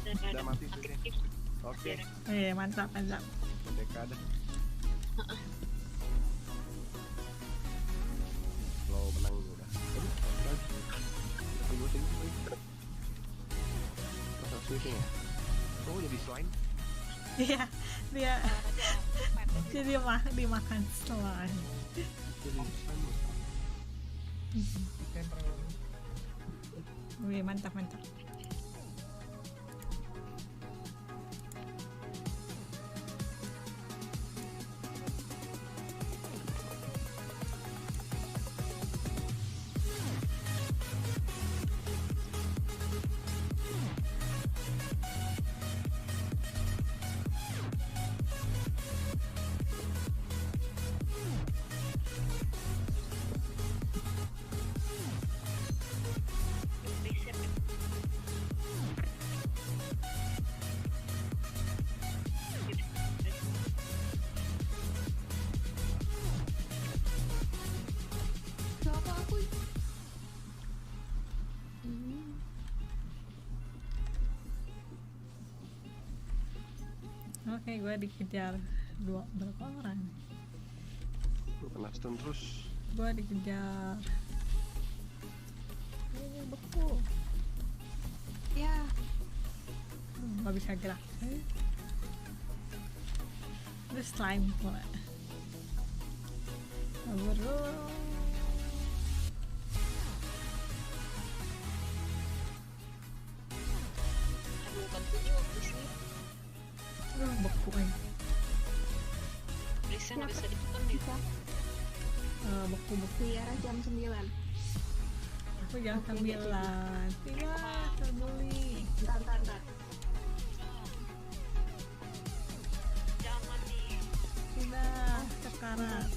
Udah mati Prisnya. Oke. Mantap. Dekade. Lo menang udah. Tunggu. Masa switching ya? Oh, jadi slime? Iya, dia jadi dimakan slime. Jadi slime. Wih, mantap. Oke, gue dikejar berapa orang? Gue kena stun terus. Gue dikejar. Ini beku. Ya. Gak bisa gerak. Itu slime pula. Kabur dulu. Aduh, bantunya waktu sini. Aduh, beku aja. Prisnya nggak bisa ditekan ya. Beku. Biar jam 9. Aku jam 9. Tidak, terbeli. Bentar. Jangan mati. Tidak, sekarang.